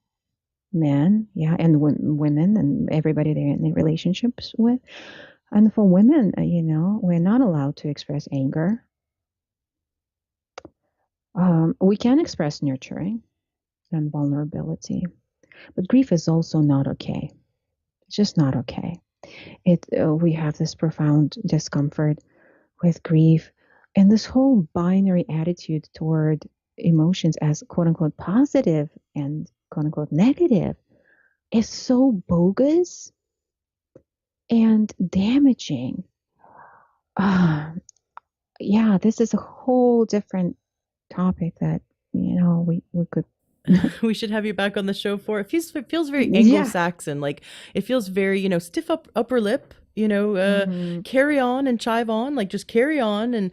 men, and women and everybody they're in relationships with. And for women, we're not allowed to express anger. We can express nurturing and vulnerability, but grief is also not okay. It's just not okay. We have this profound discomfort with grief, and this whole binary attitude toward emotions as quote unquote positive and quote unquote negative is so bogus and damaging. This is a whole different topic that we could we should have you back on the show for. It feels very Anglo-Saxon. Like, it feels very, stiff upper lip, carry on and chive on, like just carry on, and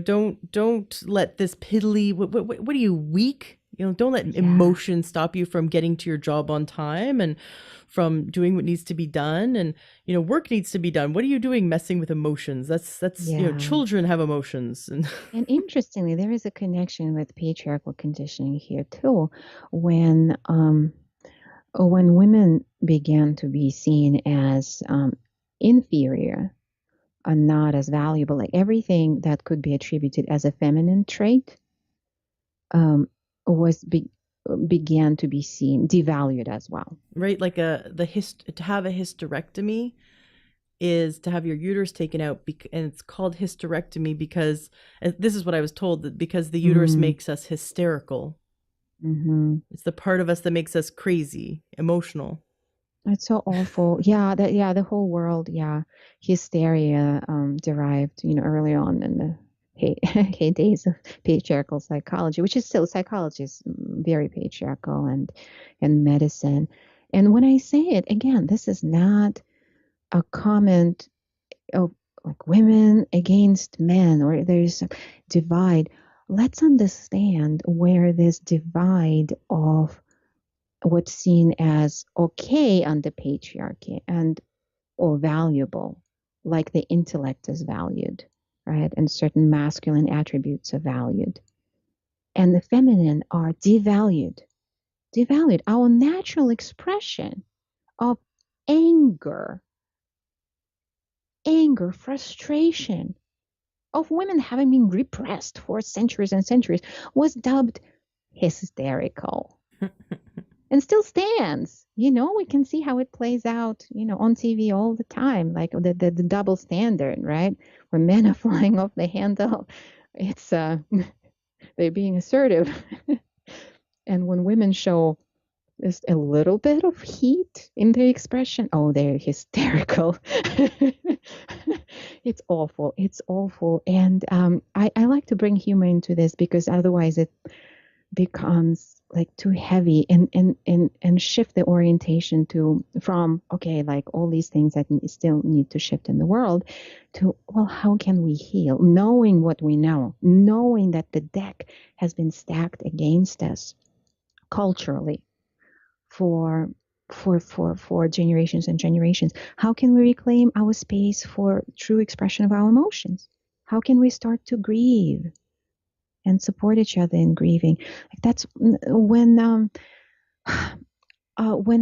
don't let this piddly, what are you, weak? Don't let emotion stop you from getting to your job on time and from doing what needs to be done. And, work needs to be done. What are you doing messing with emotions? That's children have emotions. And interestingly, there is a connection with patriarchal conditioning here too. When women began to be seen as inferior and not as valuable, like everything that could be attributed as a feminine trait began to be seen devalued as well. Right, like to have a hysterectomy is to have your uterus taken out, and it's called hysterectomy because this is what I was told, that because the uterus makes us hysterical. It's the part of us that makes us crazy, emotional. It's so awful. The whole world, hysteria derived, early on in the heydays of patriarchal psychology, which is still, psychology is very patriarchal, and medicine. And when I say it again, this is not a comment of like women against men, or there's a divide. Let's understand where this divide of what's seen as okay under patriarchy or valuable, like the intellect is valued, right? And certain masculine attributes are valued. And the feminine are devalued. Our natural expression of anger, frustration, of women having been repressed for centuries and centuries, was dubbed hysterical. And still stands. We can see how it plays out, on TV all the time, like the double standard, right? When men are flying off the handle, it's they're being assertive. And when women show just a little bit of heat in their expression, oh, they're hysterical. It's awful. It's awful. And I like to bring humor into this because otherwise it becomes like too heavy and shift the orientation to from okay, like all these things that still need to shift in the world to, well, how can we heal, knowing what we know, knowing that the deck has been stacked against us culturally for for generations and generations. How can we reclaim our space for true expression of our emotions? How can we start to grieve and support each other in grieving? Like that's when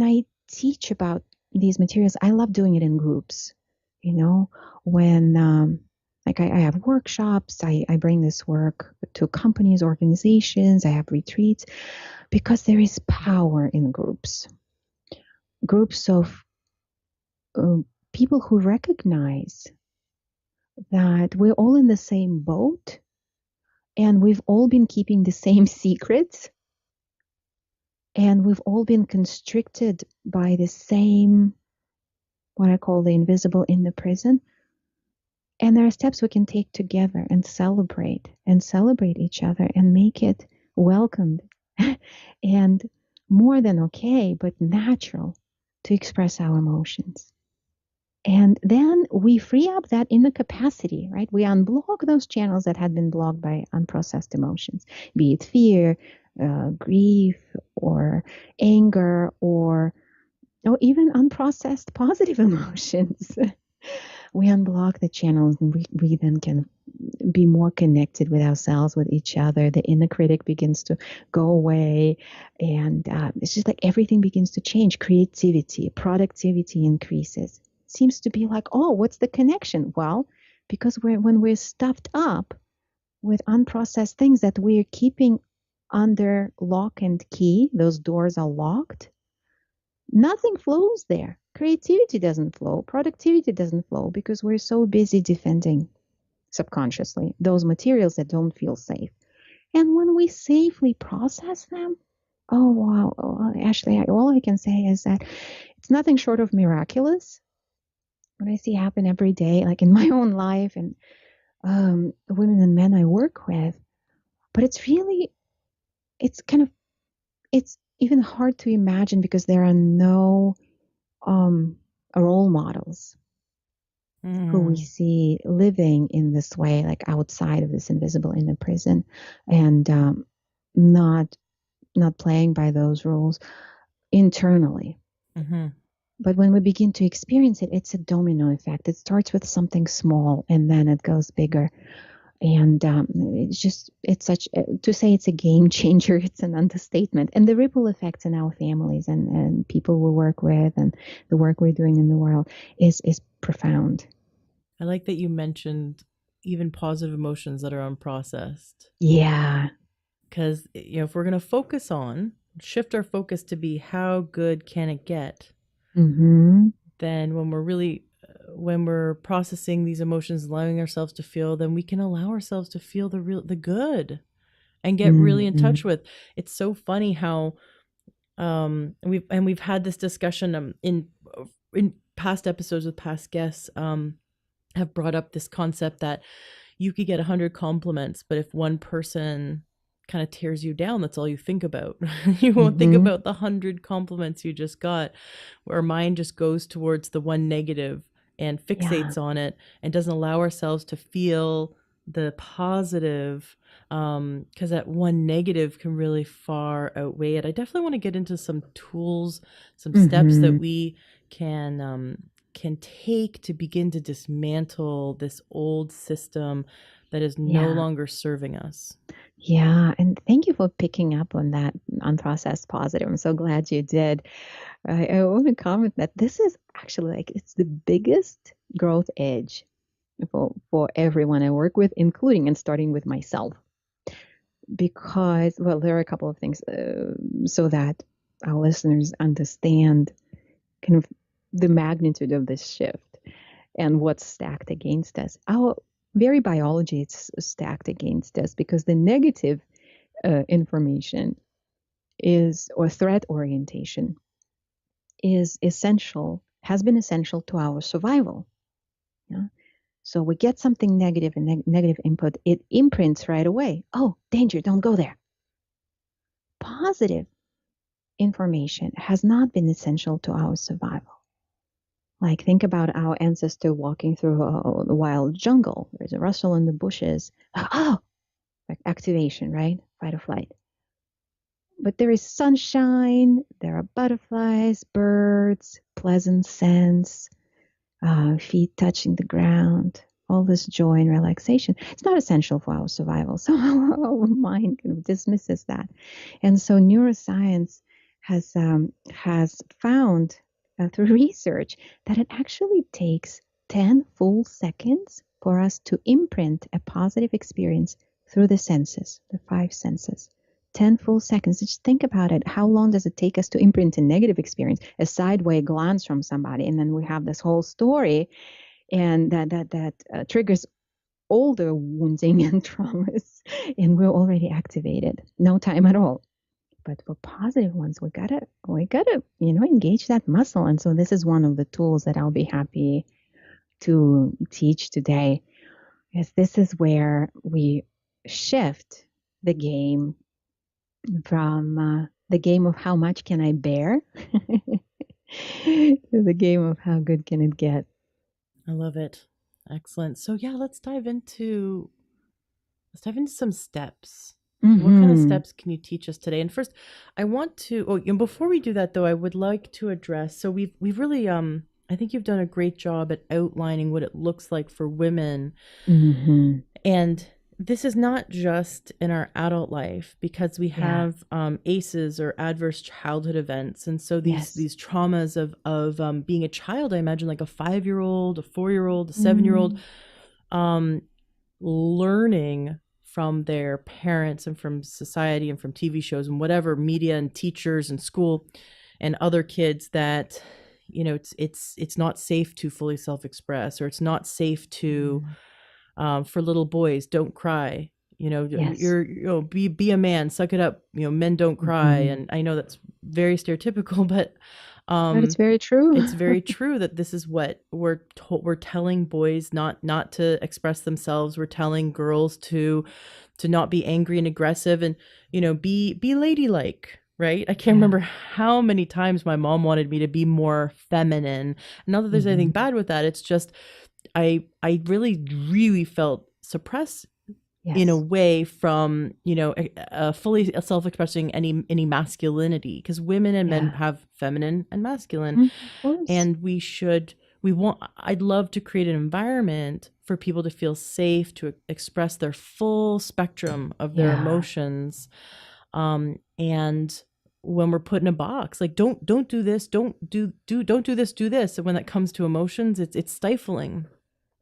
I teach about these materials, I love doing it in groups. You know, when like I have workshops, I bring this work to companies, organizations, I have retreats, because there is power in groups of people who recognize that we're all in the same boat and we've all been keeping the same secrets and we've all been constricted by the same, what I call the invisible in the prison. And there are steps we can take together and celebrate each other and make it welcomed and more than okay, but natural to express our emotions. And then we free up that inner capacity, right? We unblock those channels that had been blocked by unprocessed emotions, be it fear, grief, or anger, or even unprocessed positive emotions. We unblock the channels and we then can be more connected with ourselves, with each other. The inner critic begins to go away. And it's just like everything begins to change. Creativity, productivity increases. Seems to be like, oh, what's the connection? Well, because when we're stuffed up with unprocessed things that we're keeping under lock and key, those doors are locked, nothing flows there. Creativity doesn't flow. Productivity doesn't flow because we're so busy defending subconsciously those materials that don't feel safe. And when we safely process them, oh, wow, Ashley, all I can say is that it's nothing short of miraculous. What I see happen every day, like in my own life and the women and men I work with. But it's kind of, it's even hard to imagine because there are no role models who we see living in this way, like outside of this invisible inner prison, and not playing by those rules internally. Mm-hmm. But when we begin to experience it, it's a domino effect. It starts with something small and then it goes bigger. And it's such, to say it's a game changer, it's an understatement. And the ripple effects in our families and people we work with and the work we're doing in the world is profound. I like that you mentioned even positive emotions that are unprocessed. Yeah. Because, if we're going to shift our focus to be how good can it get, Mm-hmm. then when we're processing these emotions, allowing ourselves to feel, then we can allow ourselves to feel the good and get really in touch with. It's so funny how we've had this discussion in past episodes with past guests, have brought up this concept that you could get 100 compliments, but if one person kind of tears you down, that's all you think about. You won't think about the 100 compliments you just got. Our mind just goes towards the one negative and fixates on it and doesn't allow ourselves to feel the positive, because that one negative can really far outweigh it. I definitely want to get into some tools, some steps that we can take to begin to dismantle this old system that is no longer serving us. Yeah, and thank you for picking up on that unprocessed positive. I'm so glad you did. I want to comment that this is actually like it's the biggest growth edge for everyone I work with, including and starting with myself. Because, well, there are a couple of things so that our listeners understand kind of the magnitude of this shift and what's stacked against us. Our very biology is stacked against us because the negative information or threat orientation is essential, has been essential to our survival. Yeah? So we get something negative and negative input, it imprints right away. Oh, danger, don't go there. Positive information has not been essential to our survival. Like, think about our ancestor walking through the wild jungle. There's a rustle in the bushes. Oh, like activation, right? Fight or flight. But there is sunshine, there are butterflies, birds, pleasant scents, feet touching the ground, all this joy and relaxation. It's not essential for our survival. So our mind kind of dismisses that. And so neuroscience has found through research that it actually takes 10 full seconds for us to imprint a positive experience through the senses, the 5 senses. 10 full seconds. Just think about it. How long does it take us to imprint a negative experience, a sideways glance from somebody, and then we have this whole story, and that triggers older wounding and traumas, and we're already activated. No time at all. But for positive ones, we gotta engage that muscle. And so this is one of the tools that I'll be happy to teach today. Is this is where we shift the game from the game of how much can I bear to the game of how good can it get. I love it. Excellent. So yeah, let's dive into some steps. What kind of steps can you teach us today? And first, I want to before we do that though, I would like to address, so we've really I think you've done a great job at outlining what it looks like for women. And this is not just in our adult life, because we have ACEs, or adverse childhood events. And so these traumas of being a child, I imagine like a 5-year-old, a 4-year-old, a 7-year-old, learning from their parents and from society and from TV shows and whatever media and teachers and school and other kids that, it's not safe to fully self-express, or it's not safe to, for little boys, don't cry, you're, be a man, suck it up, men don't cry. And I know that's very stereotypical, but it's very true. It's very true that this is what we're telling boys not to express themselves. We're telling girls to not be angry and aggressive, and be ladylike, right? I can't remember how many times my mom wanted me to be more feminine. Not that there's anything bad with that. It's just I really felt suppressed in a way from fully self-expressing any masculinity, because women and men have feminine and masculine, and I'd love to create an environment for people to feel safe to express their full spectrum of their emotions, and when we're put in a box, like don't do this, don't do this, do this, and when that comes to emotions, it's stifling,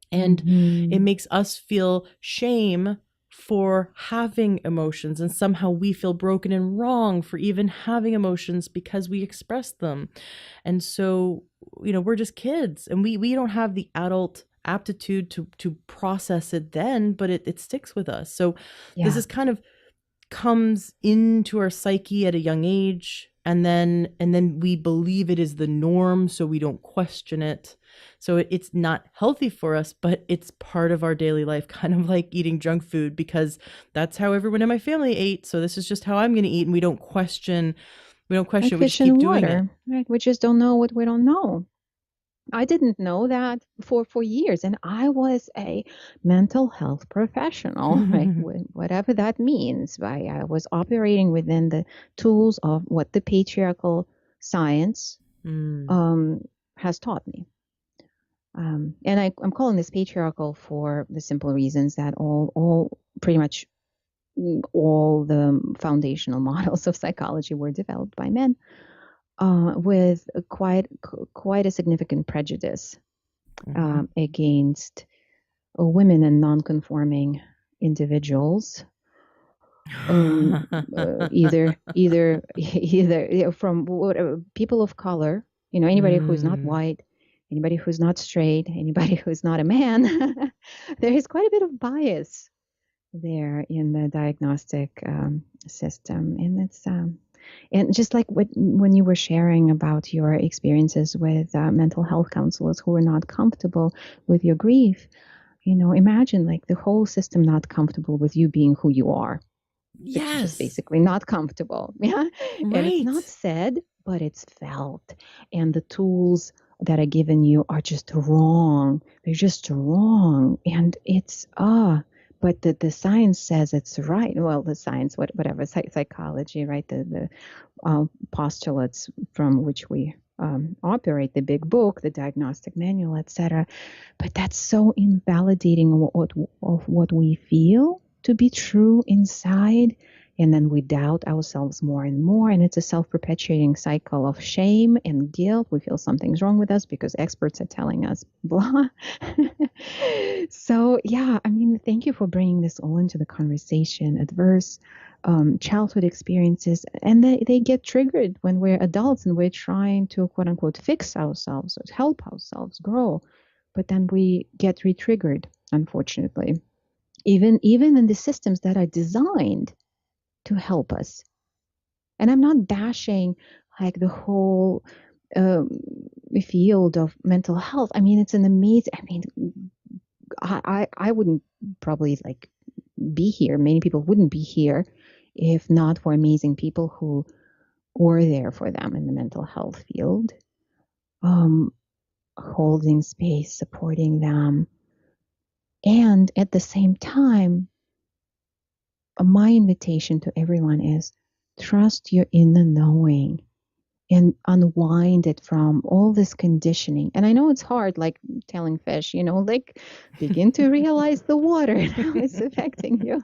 and it makes us feel shame for having emotions, and somehow we feel broken and wrong for even having emotions because we express them. And so we're just kids, and we don't have the adult aptitude to process it then, but it sticks with us. So this is kind of comes into our psyche at a young age, and then we believe it is the norm, so we don't question it. So it's not healthy for us, but it's part of our daily life, kind of like eating junk food, because that's how everyone in my family ate, so this is just how I'm going to eat. And we don't question we just keep doing it. Right? We just don't know what we don't know. I didn't know that for years, and I was a mental health professional, right? Whatever that means. I was operating within the tools of what the patriarchal science has taught me. And I'm calling this patriarchal for the simple reasons that pretty much all the foundational models of psychology were developed by men. With quite a significant prejudice against women and non-conforming individuals, either from people of color, anybody who's not white, anybody who's not straight, anybody who's not a man. There is quite a bit of bias there in the diagnostic system, and And just like when you were sharing about your experiences with mental health counselors who were not comfortable with your grief, imagine like the whole system not comfortable with you being who you are. It's just Yes. basically not comfortable. Yeah. And it's not Right. said, but it's felt. And the tools that are given you are just wrong. They're just wrong. And it's, but the science says it's right. Well, the science, whatever, psychology, right? The postulates from which we operate, the big book, the diagnostic manual, etc. But that's so invalidating of what we feel to be true inside. And then we doubt ourselves more and more. And it's a self-perpetuating cycle of shame and guilt. We feel something's wrong with us because experts are telling us blah. So, yeah, I mean, thank you for bringing this all into the conversation. Adverse childhood experiences, and they get triggered when we're adults and we're trying to, quote unquote, fix ourselves or help ourselves grow. But then we get re-triggered, unfortunately, even in the systems that are designed to help us. And I'm not bashing like the whole um, field of mental health. I mean, it's an amazing. I mean, I wouldn't probably like be here. Many people wouldn't be here if not for amazing people who were there for them in the mental health field, um, holding space, supporting them. And at the same time, my invitation to everyone is trust your inner knowing and unwind it from all this conditioning. And I know it's hard, like telling fish, like begin to realize the water and how it's affecting you.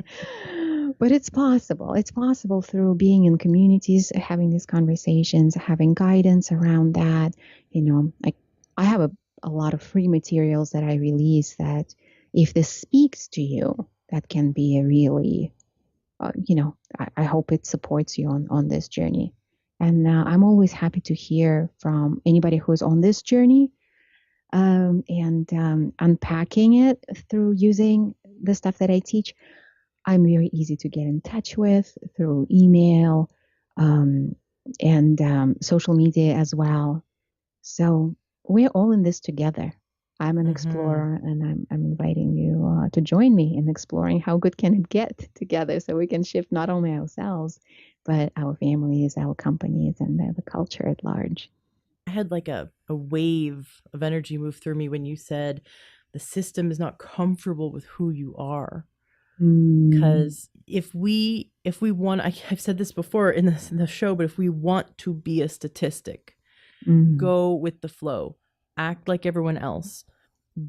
But it's possible. It's possible through being in communities, having these conversations, having guidance around that. Like I have a lot of free materials that I release that if this speaks to you, that can be a really I hope it supports you on this journey. And I'm always happy to hear from anybody who's on this journey and unpacking it through using the stuff that I teach. I'm very easy to get in touch with through email and social media as well. So we're all in this together. I'm an Mm-hmm. explorer, and I'm inviting you to join me in exploring how good can it get together, so we can shift not only ourselves, but our families, our companies, and the culture at large. I had like a wave of energy move through me when you said the system is not comfortable with who you are. Mm, Because if we want, I've said this before in the show, but if we want to be a statistic, mm, go with the flow, act like everyone else,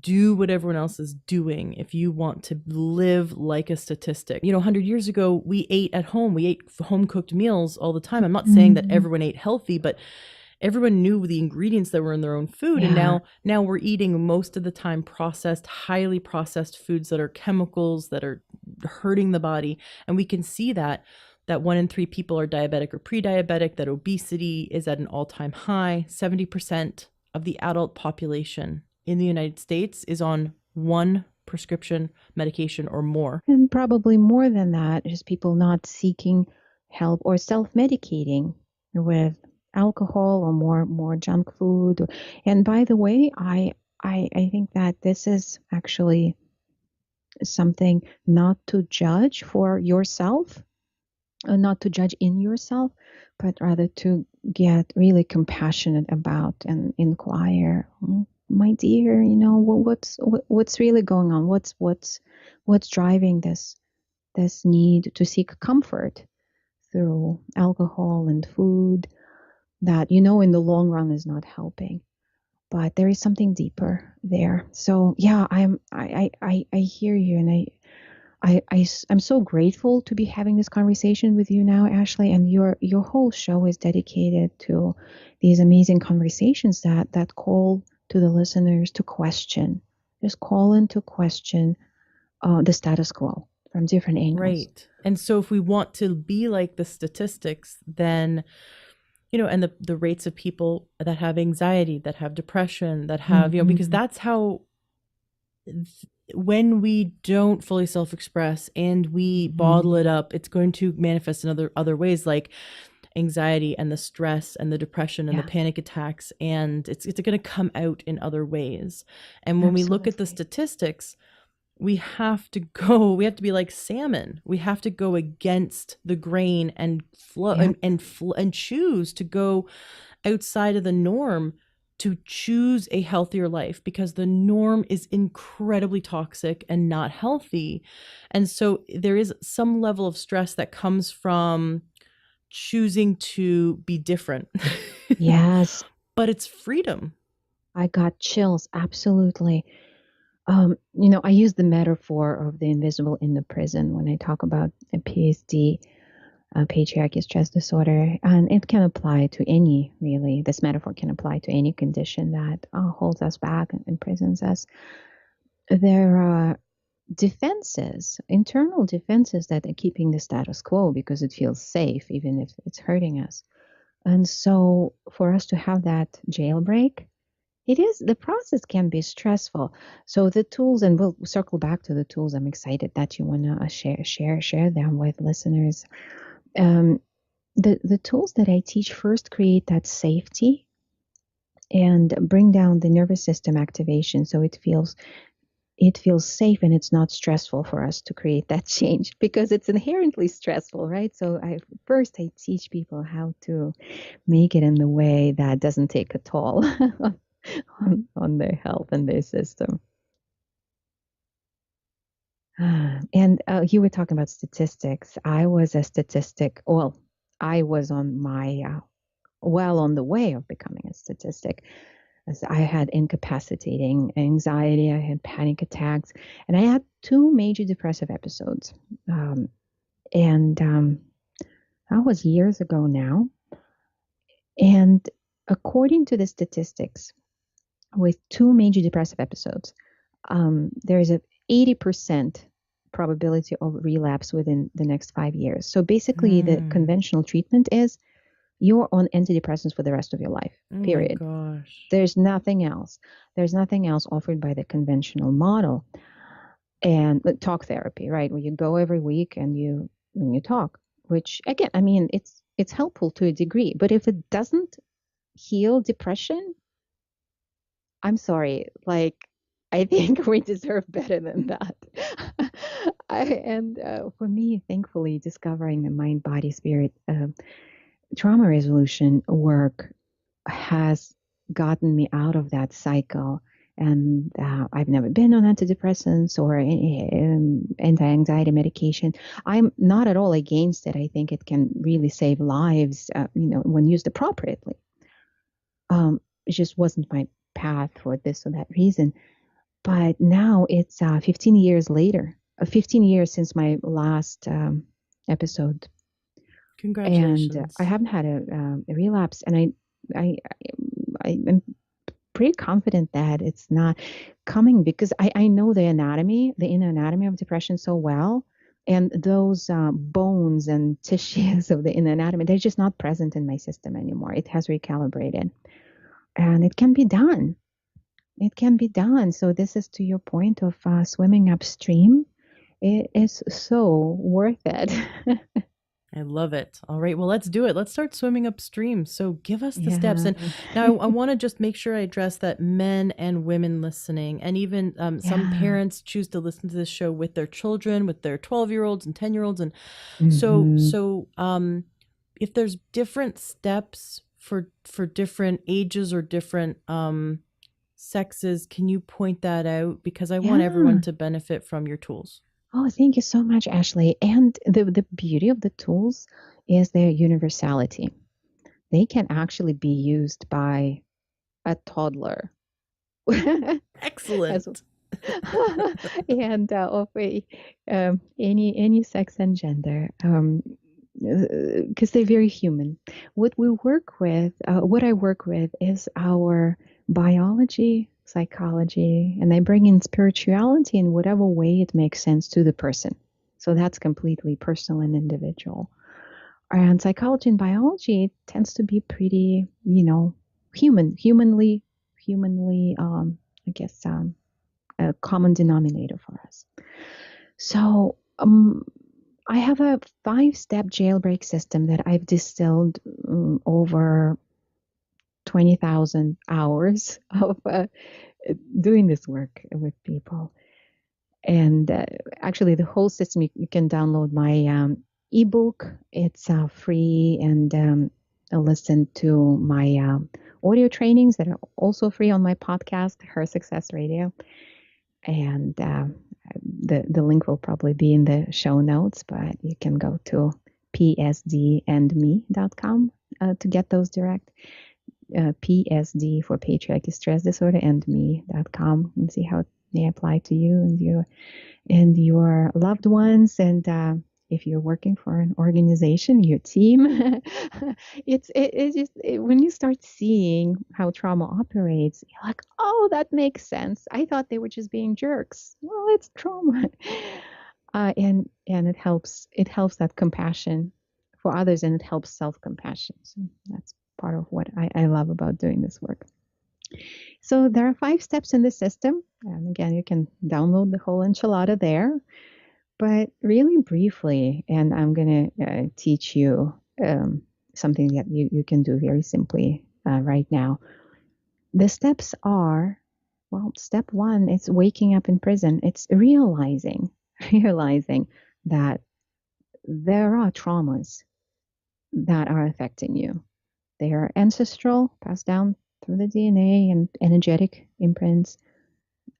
do what everyone else is doing if you want to live like a statistic. 100 years ago, we ate at home. We ate home cooked meals all the time. I'm not saying that mm, everyone ate healthy, but everyone knew the ingredients that were in their own food. And yeah, now we're eating most of the time processed, highly processed foods that are chemicals that are hurting the body. And we can see that 1 in 3 people are diabetic or pre-diabetic, that obesity is at an all-time high. 70% of the adult population in the United States is on one prescription medication or more. and probably more than that, just people not seeking help or self-medicating with alcohol or more junk food. And by the way, I think that this is actually something not to judge for yourself, not to judge in yourself, but rather to get really compassionate about and inquire. My dear, what's really going on? What's driving this need to seek comfort through alcohol and food that in the long run is not helping? But there is something deeper there. So yeah, I hear you, and I'm so grateful to be having this conversation with you now, Ashley. And your whole show is dedicated to these amazing conversations that call to the listeners to question, just call into question the status quo from different angles. Right. And so if we want to be like the statistics, then and the rates of people that have anxiety, that have depression, that have, because Mm-hmm. that's how, when we don't fully self-express and we bottle Mm-hmm. it up, it's going to manifest in other ways. Like anxiety and the stress and the depression and the Yeah, panic attacks, and it's going to come out in other ways. And when we look at the absolutely. statistics, we have to be like salmon. We have to go against the grain and flow Yeah. and choose to go outside of the norm, to choose a healthier life, because the norm is incredibly toxic and not healthy. And so there is some level of stress that comes from choosing to be different. Yes, But it's freedom. I got chills. Absolutely. I use the metaphor of the invisible in the prison when I talk about a PSD, patriarchy stress disorder, and it can apply to any, really. This metaphor can apply to any condition that holds us back and imprisons us. There are defenses, internal defenses that are keeping the status quo because it feels safe, even if it's hurting us. And so, for us to have that jailbreak, the process can be stressful. So the tools, and we'll circle back to the tools. I'm excited that you want to share them with listeners. Um, the tools that I teach first create that safety and bring down the nervous system activation, so it feels safe and it's not stressful for us to create that change, because it's inherently stressful, right? So I teach people how to make it in the way that doesn't take a toll on their health and their system. And you were talking about statistics. I was a statistic. Well, I was on the way of becoming a statistic. As I had incapacitating anxiety, I had panic attacks, and I had two major depressive episodes. And that was years ago now. And according to the statistics, with two major depressive episodes, there is a 80% probability of relapse within the next 5 years. So basically, the conventional treatment is you're on antidepressants for the rest of your life, Oh my period. gosh. There's nothing else. There's nothing else offered by the conventional model. And talk therapy, right? Where you go every week and when you talk, which again, I mean, it's helpful to a degree, but if it doesn't heal depression, I'm sorry, like I think we deserve better than that. For me, thankfully, discovering the mind, body, spirit trauma resolution work has gotten me out of that cycle. And I've never been on antidepressants or anti-anxiety medication. I'm not at all against it. I think it can really save lives, when used appropriately. It just wasn't my path for this or that reason. But now it's 15 years later, 15 years since my last episode, and I Congratulations. haven't had a relapse. And I am pretty confident that it's not coming, because I know the inner anatomy of depression so well. And those bones and tissues of the inner anatomy, they're just not present in my system anymore. It has recalibrated. And it can be done. It can be done. So this is to your point of swimming upstream. It is so worth it. I love it. All right, well, let's do it. Let's start swimming upstream. So give us the steps. Yeah. And now I want to just make sure I address that men and women listening, and even some Yeah. parents choose to listen to this show with their children, with their 12-year-olds and 10-year-olds. And so, Hmm. if there's different steps for different ages or different sexes, can you point that out? Because I want everyone Yeah. to benefit from your tools. Oh, thank you so much, Ashley. And the beauty of the tools is their universality. They can actually be used by a toddler. As Excellent. and of any sex and gender, because they're very human. What I work with is our biology, psychology, and I bring in spirituality in whatever way it makes sense to the person. So that's completely personal and individual. And psychology and biology tends to be pretty, humanly, I guess, a common denominator for us. So I have a 5-step jailbreak system that I've distilled over 20,000 hours of doing this work with people. And actually, the whole system, you can download my ebook. It's free, and listen to my audio trainings that are also free on my podcast, Her Success Radio. And the link will probably be in the show notes, but you can go to psdandme.com to get those direct. PSD for Patriarchy Stress Disorder and me.com, and see how it may apply to you and your loved ones. And if you're working for an organization, your team, when you start seeing how trauma operates, you're like, oh, that makes sense. I thought they were just being jerks. Well, it's trauma. And it helps that compassion for others, and it helps self-compassion. So that's part of what I love about doing this work. So there are 5 steps in the system. And again, you can download the whole enchilada there. But really briefly, and I'm going to teach you something that you can do very simply right now. The steps are, well, step 1 is waking up in prison. It's realizing that there are traumas that are affecting you. They are ancestral, passed down through the DNA and energetic imprints.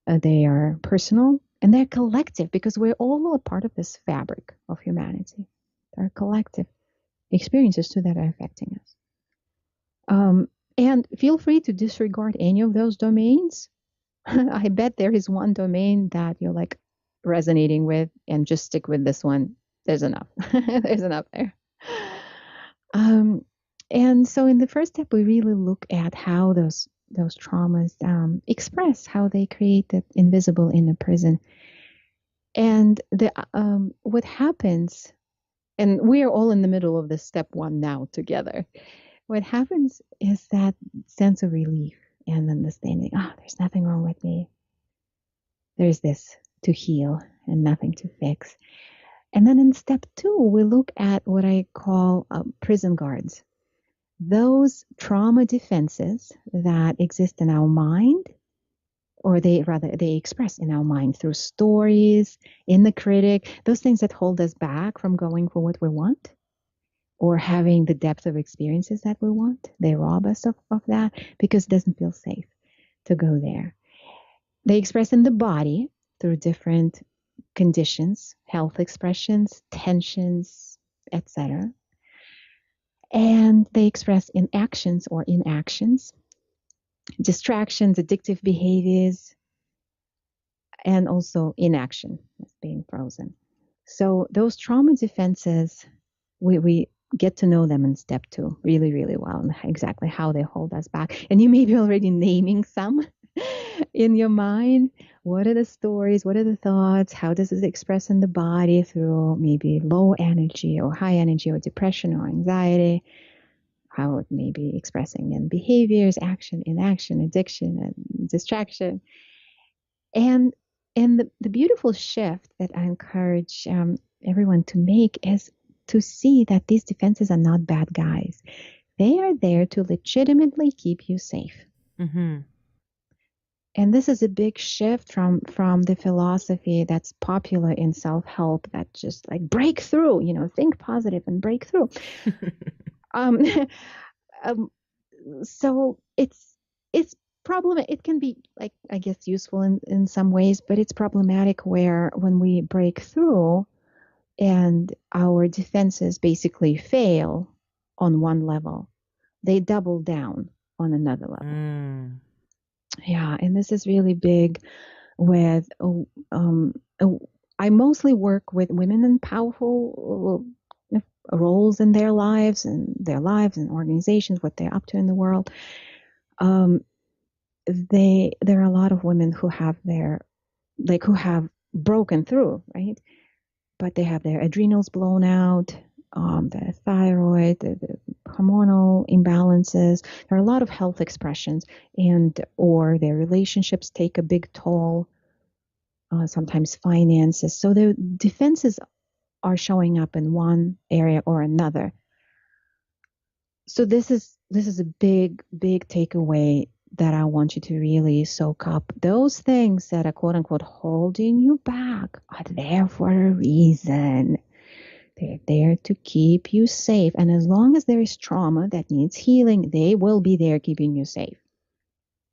They are personal, and they're collective, because we're all a part of this fabric of humanity. There are collective experiences too that are affecting us. And feel free to disregard any of those domains. I bet there is one domain that you're like resonating with, and just stick with this one. There's enough. There's enough there. And so in the first step, we really look at how those traumas express, how they create that invisible inner prison. And what happens, and we are all in the middle of this step 1 now together. What happens is that sense of relief and understanding, there's nothing wrong with me. There's this to heal and nothing to fix. And then in step 2, we look at what I call prison guards. Those trauma defenses that exist in our mind, or they express in our mind through stories, in the critic, those things that hold us back from going for what we want or having the depth of experiences that we want. They rob us of that because it doesn't feel safe to go there. They express in the body through different conditions, health expressions, tensions, etc. And they express in actions or inactions, distractions, addictive behaviors, and also inaction, being frozen. So those trauma defenses, we get to know them in step 2 really, really well, and exactly how they hold us back. And you may be already naming some in your mind. What are the stories? What are the thoughts? How does it express in the body through maybe low energy or high energy or depression or anxiety? How it may be expressing in behaviors, action, inaction, addiction, and distraction. And the beautiful shift that I encourage everyone to make is to see that these defenses are not bad guys. They are there to legitimately keep you safe. Mm-hmm. And this is a big shift from the philosophy that's popular in self-help, that just like break through, think positive and break through. So it's problem. It can be, like, I guess, useful in some ways, but it's problematic when we break through and our defenses basically fail on one level, they double down on another level. Yeah, and this is really big with I mostly work with women in powerful roles in their lives and organizations, what they're up to in the world. There are a lot of women who have who have broken through, right? But they have their adrenals blown out, the thyroid, the hormonal imbalances. There are a lot of health expressions, or their relationships take a big toll, sometimes finances. So the defenses are showing up in one area or another. So this is a big takeaway that I want you to really soak up. Those things that are quote unquote holding you back are there for a reason. They're there to keep you safe. And as long as there is trauma that needs healing, they will be there keeping you safe.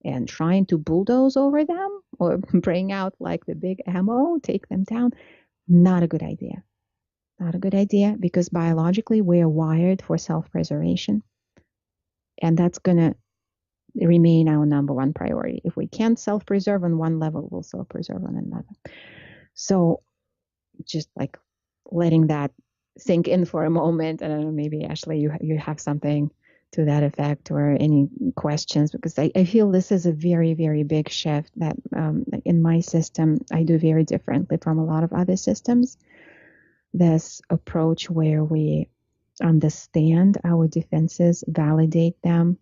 And trying to bulldoze over them or bring out like the big ammo, take them down, not a good idea. Not a good idea, because biologically we are wired for self-preservation. And that's going to remain our number one priority. If we can't self-preserve on one level, we'll self-preserve on another. So just like letting that sink in for a moment. I don't know, maybe Ashley, you have something to that effect or any questions, because I feel this is a very, very big shift that in my system, I do very differently from a lot of other systems. This approach where we understand our defenses, validate them,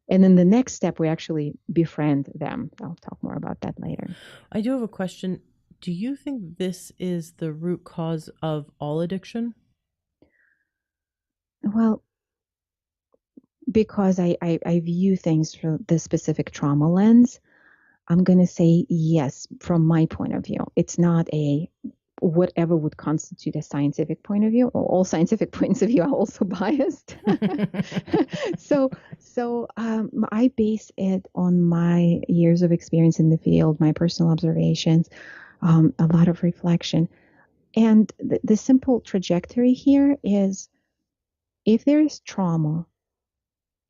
and then the next step, we actually befriend them. I'll talk more about that later. I do have a question. Do you think this is the root cause of all addiction? Well, because I view things through the specific trauma lens, I'm going to say yes, from my point of view. It's not a whatever would constitute a scientific point of view. All scientific points of view are also biased. So I base it on my years of experience in the field, my personal observations, a lot of reflection. And the simple trajectory here is, if there is trauma,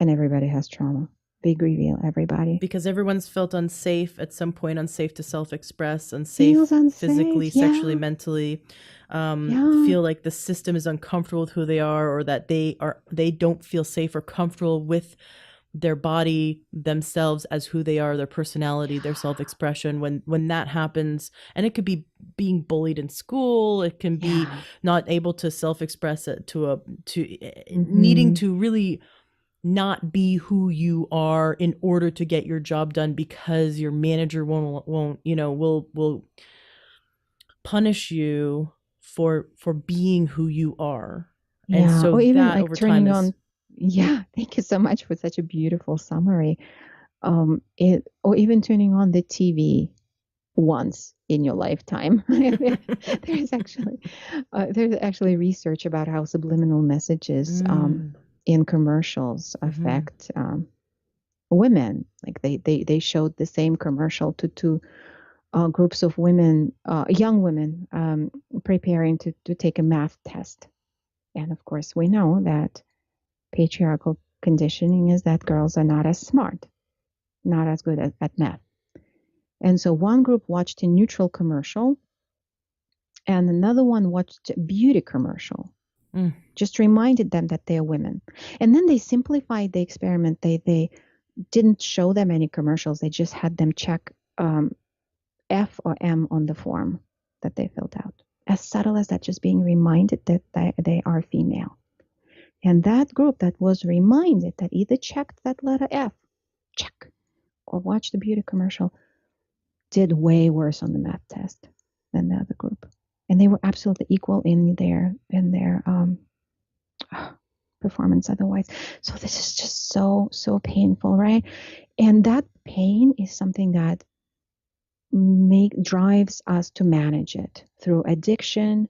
and everybody has trauma, big reveal, everybody. Because everyone's felt unsafe at some point, unsafe to self-express, unsafe physically, sexually, mentally, feel like the system is uncomfortable with who they are, or that they don't feel safe or comfortable with their body, themselves as who they are, their personality, their self-expression. When that happens, and it could be being bullied in school, it can be not able to self-express it to needing to really not be who you are in order to get your job done, because your manager won't will punish you for being who you are. And so or even that like over turning time on. Yeah, thank you so much for such a beautiful summary. Or even turning on the TV once in your lifetime. there's actually research about how subliminal messages in commercials affect women. Like they showed the same commercial to two groups of women, young women, preparing to take a math test. And of course, we know that patriarchal conditioning is that girls are not as smart, not as good at math. And so one group watched a neutral commercial and another one watched a beauty commercial. Just reminded them that they're women. And then they simplified the experiment. They didn't show them any commercials. They just had them check F or M on the form that they filled out. As subtle as that, just being reminded that they are female. And that group that was reminded, that either checked that letter F, check, or watched the beauty commercial, did way worse on the math test than the other group. And they were absolutely equal in their performance otherwise. So this is just so painful, right? And that pain is something that drives us to manage it through addiction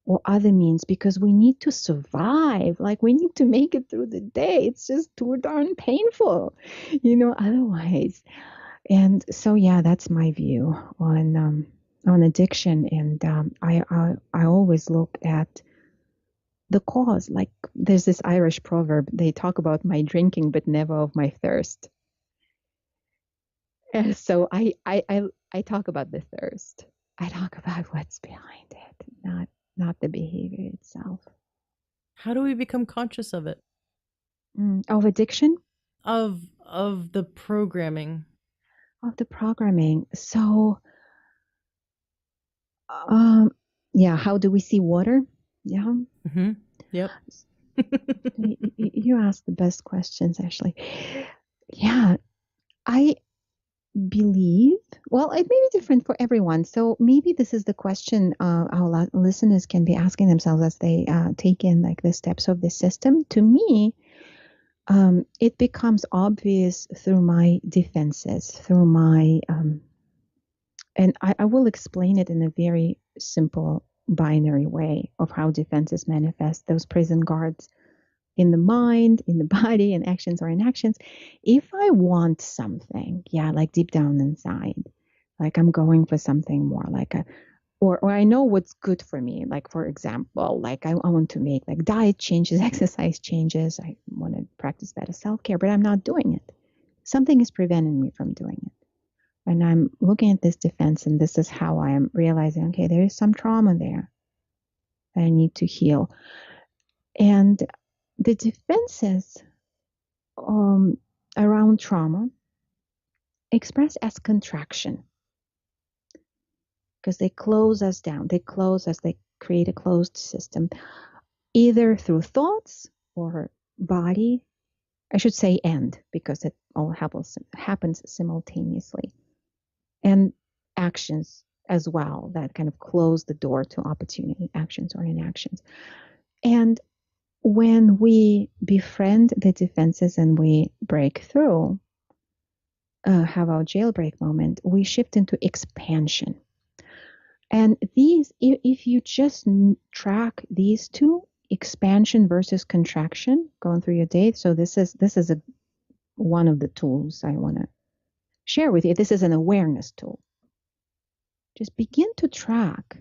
or other means, because we need to survive. Like, we need to make it through the day. It's just too darn painful, otherwise. And so, yeah, that's my view on addiction. And I always look at the cause. Like, there's this Irish proverb. They talk about my drinking, but never of my thirst. And so I talk about the thirst. I talk about what's behind it, not the behavior itself. How do we become conscious of it? Of addiction? Of the programming. Of the programming. So, how do we see water? Yeah. Yep. You ask the best questions, Ashley. Yeah, believe, well, it may be different for everyone. So maybe this is the question our listeners can be asking themselves as they take in like the steps of the system. To me, it becomes obvious through my defenses, through my, and I will explain it in a very simple binary way of how defenses manifest those prison guards in the mind, in the body, in actions or inactions. If I want something, yeah, like deep down inside, like I'm going for something more like a, or I know what's good for me. Like, for example, like I want to make like diet changes, exercise changes. I want to practice better self-care, but I'm not doing it. Something is preventing me from doing it. And I'm looking at this defense, and this is how I am realizing, okay, there is some trauma there that I need to heal. And the defenses um, around trauma express as contraction because they close us down. They close us, they create a closed system, either through thoughts or body. I should say and, because it all happens simultaneously. And actions as well that kind of close the door to opportunity, actions or inactions. And when we befriend the defenses and we break through, have our jailbreak moment, we shift into expansion. And these, if you just track these two, expansion versus contraction, going through your day. So this is one of the tools I want to share with you. This is an awareness tool. Just begin to track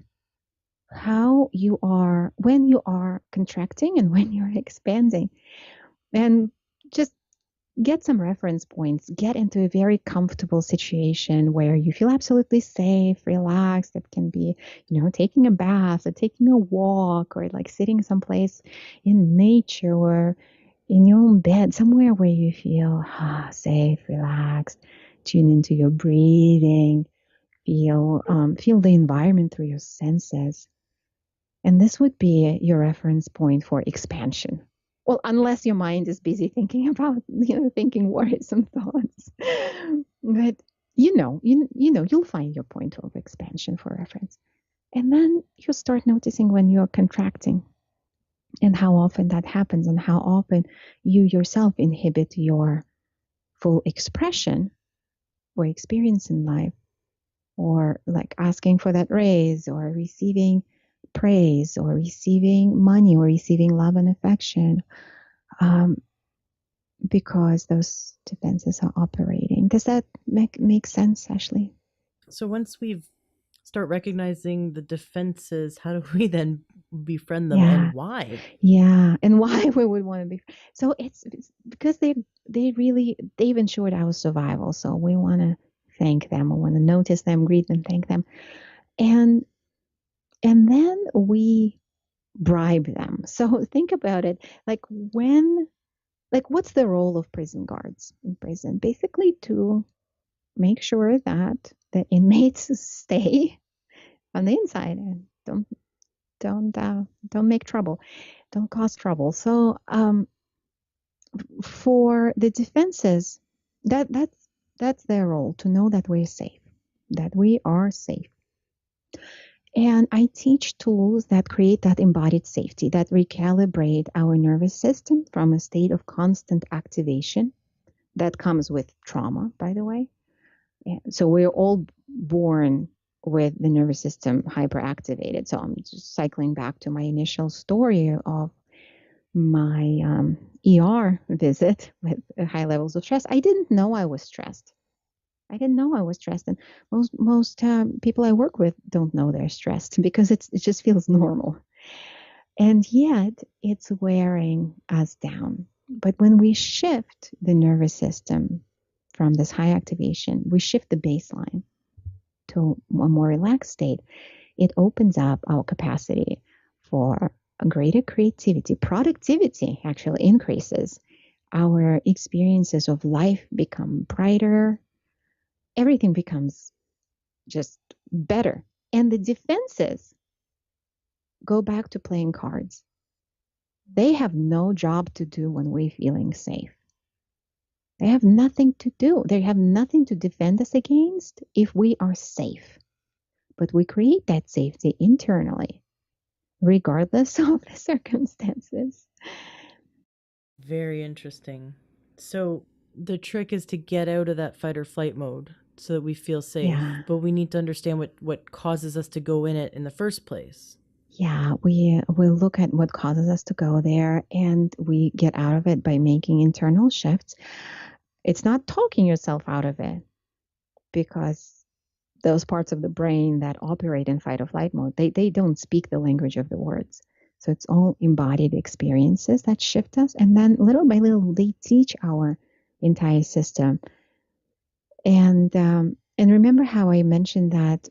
how you are when you are contracting and when you're expanding, and just get some reference points. Get into a very comfortable situation where you feel absolutely safe, relaxed. It can be, taking a bath or taking a walk or like sitting someplace in nature or in your own bed, somewhere where you feel safe, relaxed. Tune into your breathing. Feel the environment through your senses. And this would be your reference point for expansion. Well, unless your mind is busy thinking about, thinking worrisome thoughts. But you'll find your point of expansion for reference. And then you start noticing when you're contracting and how often that happens and how often you yourself inhibit your full expression or experience in life, or like asking for that raise or receiving praise or receiving money or receiving love and affection, because those defenses are operating. Does that make sense, Ashley? So once we've start recognizing the defenses, how do we then befriend them, Yeah. and why? Yeah, and why we would want to be. So it's because they've ensured our survival. So we want to thank them. We want to notice them, greet them, thank them, and then we bribe them. So think about it. What's the role of prison guards in prison? Basically to make sure that the inmates stay on the inside and don't make trouble, don't cause trouble. So for the defenses, that's their role, to know that we're safe, that we are safe. And I teach tools that create that embodied safety, that recalibrate our nervous system from a state of constant activation that comes with trauma, by the way. So we're all born with the nervous system hyperactivated. So I'm just cycling back to my initial story of my ER visit with high levels of stress. I didn't know I was stressed. And most people I work with don't know they're stressed because it just feels normal. And yet it's wearing us down. But when we shift the nervous system from this high activation, we shift the baseline to a more relaxed state, it opens up our capacity for a greater creativity. Productivity actually increases. Our experiences of life become brighter. Everything becomes just better. And the defenses go back to playing cards. They have no job to do when we're feeling safe. They have nothing to do. They have nothing to defend us against if we are safe. But we create that safety internally, regardless of the circumstances. Very interesting. So the trick is to get out of that fight or flight mode so that we feel safe, Yeah. but we need to understand what causes us to go in it in the first place. Yeah, we look at what causes us to go there and we get out of it by making internal shifts. It's not talking yourself out of it, because those parts of the brain that operate in fight or flight mode, they don't speak the language of the words. So it's all embodied experiences that shift us. And then little by little, they teach our entire system. And remember how I mentioned that,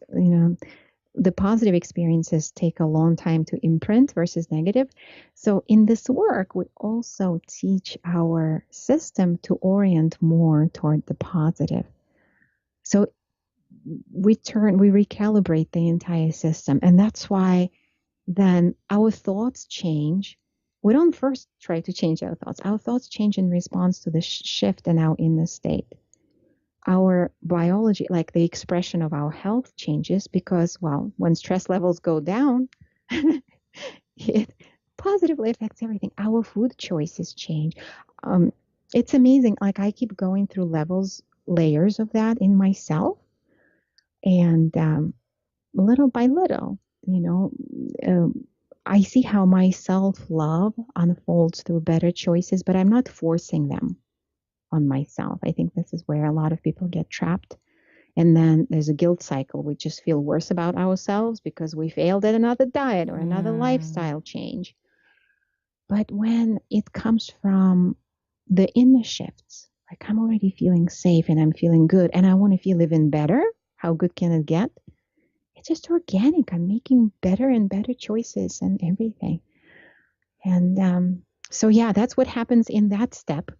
the positive experiences take a long time to imprint versus negative. So in this work, we also teach our system to orient more toward the positive. So we recalibrate the entire system. And that's why then our thoughts change. We don't first try to change our thoughts. Our thoughts change in response to the shift in our inner state. Our biology, like the expression of our health, changes because, well, when stress levels go down, it positively affects everything. Our food choices change. It's amazing. Like I keep going through layers of that in myself. And little by little, I see how my self-love unfolds through better choices, but I'm not forcing them on myself. I think this is where a lot of people get trapped. And then there's a guilt cycle. We just feel worse about ourselves because we failed at another diet or another lifestyle change. But when it comes from the inner shifts, like I'm already feeling safe and I'm feeling good and I want to feel even better, how good can it get? It's just organic. I'm making better and better choices and everything. And so, yeah, that's what happens in that step.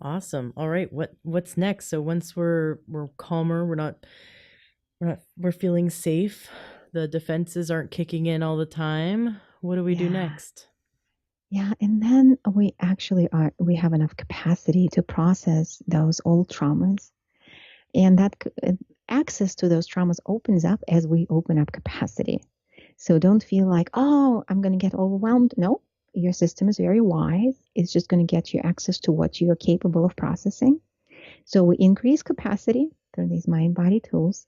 Awesome. All right. What's next? So once we're calmer, we're feeling safe. The defenses aren't kicking in all the time. What do we do Yeah. next? Yeah. And then we have enough capacity to process those old traumas. And that access to those traumas opens up as we open up capacity. So don't feel like, oh, I'm going to get overwhelmed. No, your system is very wise. It's just going to get you access to what you're capable of processing. So we increase capacity through these mind body tools.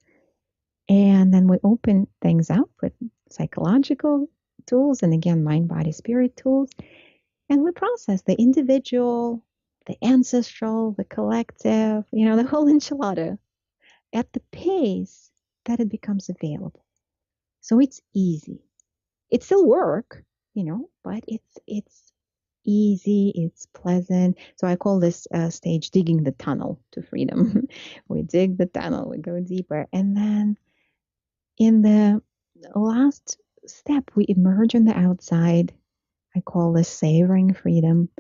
And then we open things up with psychological tools and again, mind body spirit tools. And we process the individual, the ancestral, the collective, the whole enchilada at the pace that it becomes available. So it's easy. It's still work, but it's easy, it's pleasant. So I call this stage digging the tunnel to freedom. We dig the tunnel, we go deeper. And then in the last step, we emerge on the outside. I call this savoring freedom.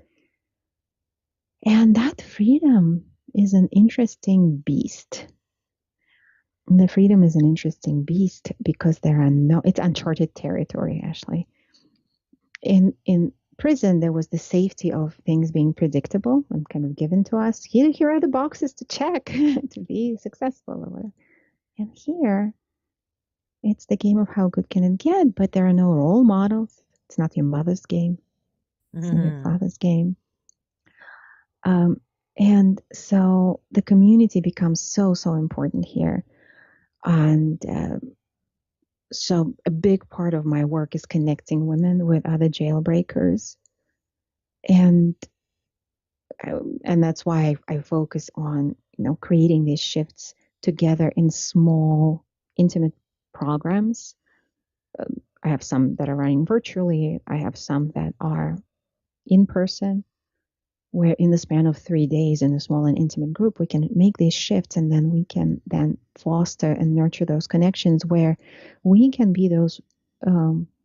And that freedom is an interesting beast. The freedom is an interesting beast because it's uncharted territory, actually. In prison, there was the safety of things being predictable and kind of given to us. Here are the boxes to check to be successful or whatever. And here, it's the game of how good can it get, but there are no role models. It's not your mother's game. It's not your father's game. And so the community becomes so, so important here. And so a big part of my work is connecting women with other jailbreakers. And that's why I focus on, creating these shifts together in small, intimate programs. I have some that are running virtually. I have some that are in person, where in the span of 3 days in a small and intimate group, we can make these shifts and then we can then foster and nurture those connections where we can be those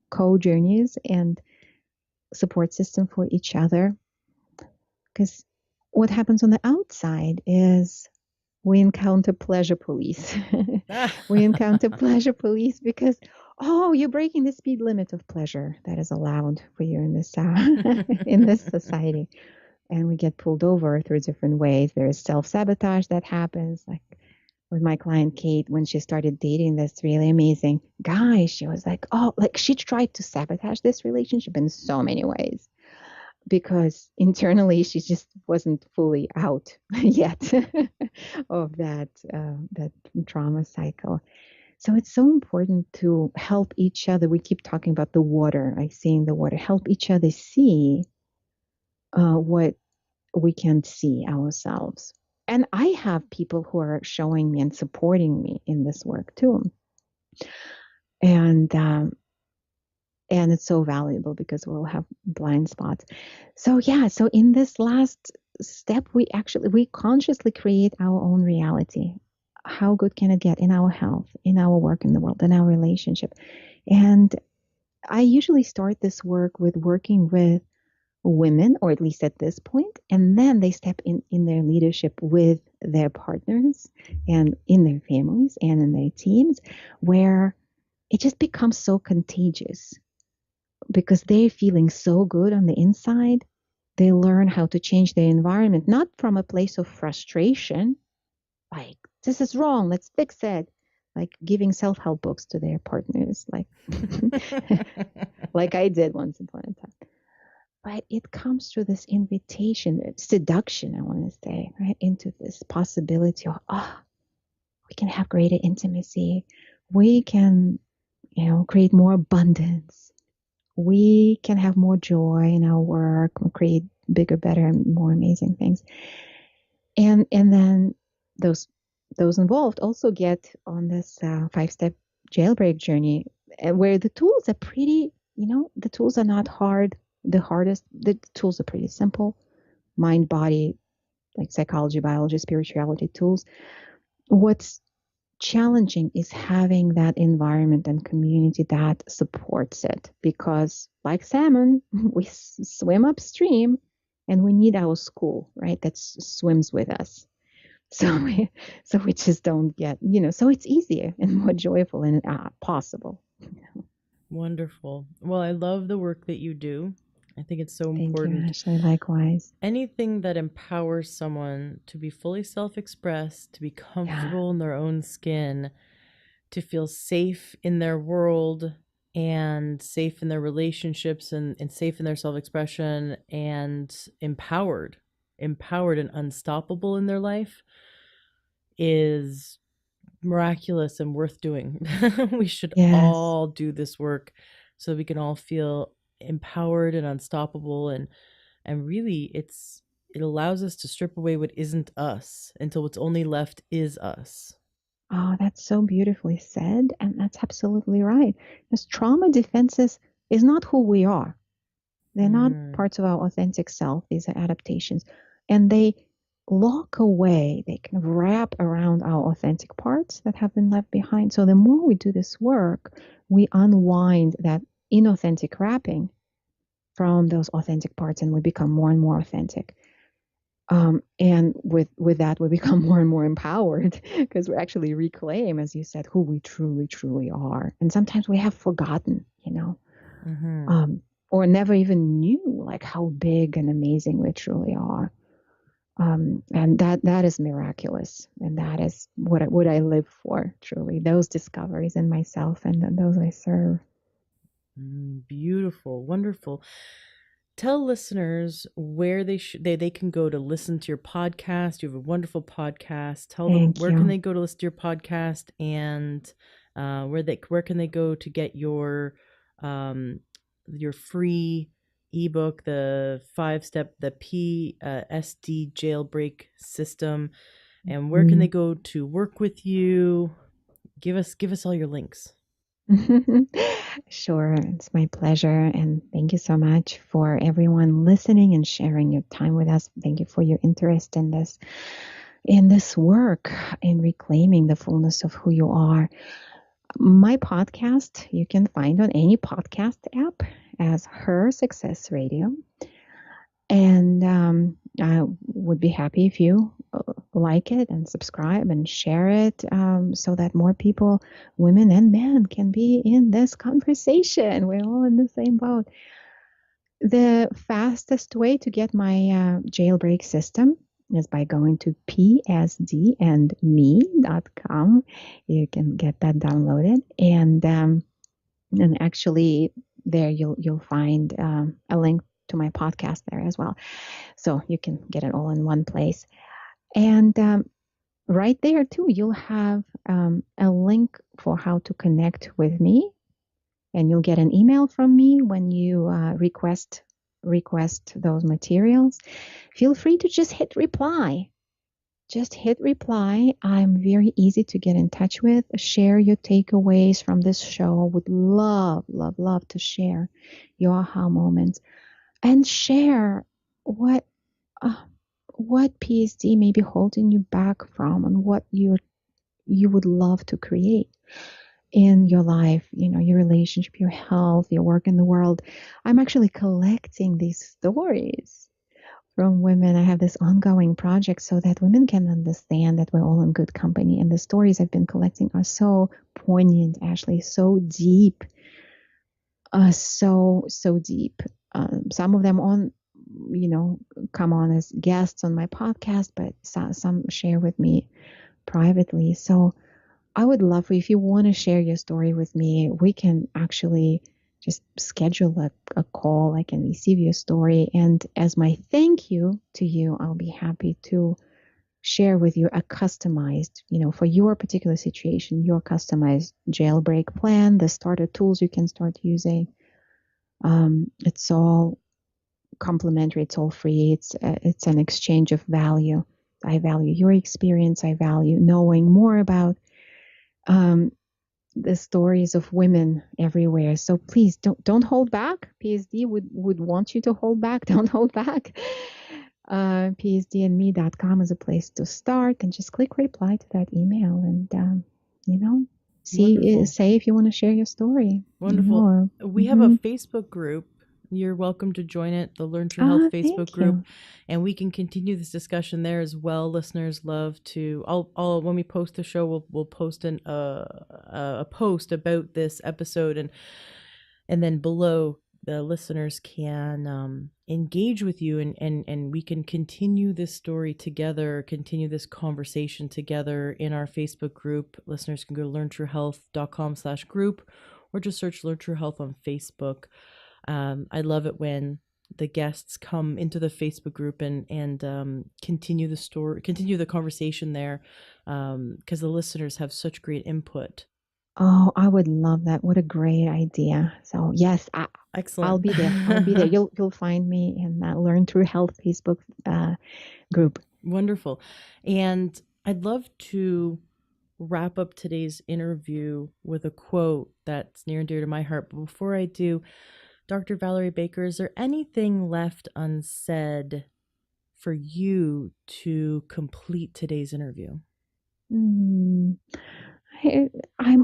co-journeys and support system for each other. Because what happens on the outside is we encounter pleasure police. We encounter pleasure police because, oh, you're breaking the speed limit of pleasure that is allowed for you in this in this society. and we get pulled over through different ways. There's self-sabotage that happens, like with my client Kate, when she started dating this really amazing guy, she was like, oh, like she tried to sabotage this relationship in so many ways because internally she just wasn't fully out yet of that trauma cycle. So it's so important to help each other. We keep talking about the water, like seeing the water, help each other see what we can't see ourselves. And I have people who are showing me and supporting me in this work too. And it's so valuable because we'll have blind spots. So yeah, so in this last step, we consciously create our own reality. How good can it get in our health, in our work in the world, in our relationship? And I usually start this work with working with women, or at least at this point, and then they step in their leadership with their partners and in their families and in their teams, where it just becomes so contagious because they're feeling so good on the inside. They learn how to change their environment, not from a place of frustration, like, this is wrong, let's fix it, like giving self-help books to their partners, like like I did once upon a time. But it comes through this invitation, seduction, I want to say, right, into this possibility of, we can have greater intimacy. We can, create more abundance. We can have more joy in our work, create bigger, better, and more amazing things. And then those involved also get on this 5-step jailbreak journey, where the tools are pretty, the tools are not hard. The tools are pretty simple. Mind, body, like psychology, biology, spirituality tools. What's challenging is having that environment and community that supports it, because like salmon, we swim upstream and we need our school, right? That swims with us. So we just don't get, so it's easier and more joyful and possible. Wonderful. Well, I love the work that you do. I think it's so Thank you, important. Ashley. Likewise. Anything that empowers someone to be fully self-expressed, to be comfortable in their own skin, to feel safe in their world and safe in their relationships and safe in their self-expression and empowered and unstoppable in their life is miraculous and worth doing. We should all do this work so we can all feel empowered and unstoppable, and really it allows us to strip away what isn't us until what's only left is us. Oh, that's so beautifully said. And that's absolutely right. Because trauma defenses is not who we are. They're not parts of our authentic self. These are adaptations. And they lock away, they kind of wrap around our authentic parts that have been left behind. So the more we do this work, we unwind that inauthentic wrapping from those authentic parts, and we become more and more authentic. And with that, we become more and more empowered because we actually reclaim, as you said, who we truly, truly are. And sometimes we have forgotten, or never even knew like how big and amazing we truly are. And that is miraculous. And that is what I live for, truly, those discoveries in myself and those I serve. Beautiful. Wonderful. Tell listeners where they can go to listen to your podcast. You have a wonderful podcast. Tell them where can they go to listen to your podcast, and where can they go to get your free ebook, the 5-step, the PSD jailbreak system, and where can they go to work with you? Give us all your links. Sure, it's my pleasure, and thank you so much for everyone listening and sharing your time with us. Thank you for your interest in this work, in reclaiming the fullness of who you are. My podcast you can find on any podcast app as Her Success Radio, and I would be happy if you like it and subscribe and share it, so that more people, women and men, can be in this conversation. We're all in the same boat. The fastest way to get my jailbreak system is by going to psdandme.com. You can get that downloaded, and actually there you'll find a link to my podcast there as well, so you can get it all in one place. And right there too, you'll have a link for how to connect with me, and you'll get an email from me when you request those materials. Feel free to just hit reply. Just hit reply. I'm very easy to get in touch with. Share your takeaways from this show. Would love, love, love to share your aha moments, and share what PSD may be holding you back from, and what you would love to create in your life, your relationship, your health, your work in the world. I'm actually collecting these stories from women. I have this ongoing project so that women can understand that we're all in good company. And the stories I've been collecting are so poignant, Ashley, so deep, so deep. Some of them come on as guests on my podcast, but some share with me privately. So I would love for you, if you want to share your story with me, we can actually just schedule a call. I can receive your story. And as my thank you to you, I'll be happy to share with you a customized, for your particular situation, your customized jailbreak plan, the starter tools you can start using. It's all complimentary. It's all free. It's an exchange of value. I value your experience. I value knowing more about the stories of women everywhere. So please don't hold back. PSD would want you to hold back. Don't hold back. psdandme.com is a place to start, and just click reply to that email, and say if you want to share your story. Wonderful. We have a Facebook group. You're welcome to join it, the Learn True Health Facebook group, and we can continue this discussion there as well. Listeners love to. I'll when we post the show, we'll post a post about this episode, and then below the listeners can engage with you, and we can continue this story together, continue this conversation together in our Facebook group. Listeners can go to learntruehealth.com/group, or just search Learn True Health on Facebook. I love it when the guests come into the Facebook group and continue the conversation there, because the listeners have such great input. Oh, I would love that. What a great idea. So yes, excellent. I'll be there. You'll find me in that Learn True Health Facebook group. Wonderful. And I'd love to wrap up today's interview with a quote that's near and dear to my heart. But before I do, Dr. Valerie Baker, is there anything left unsaid for you to complete today's interview? I'm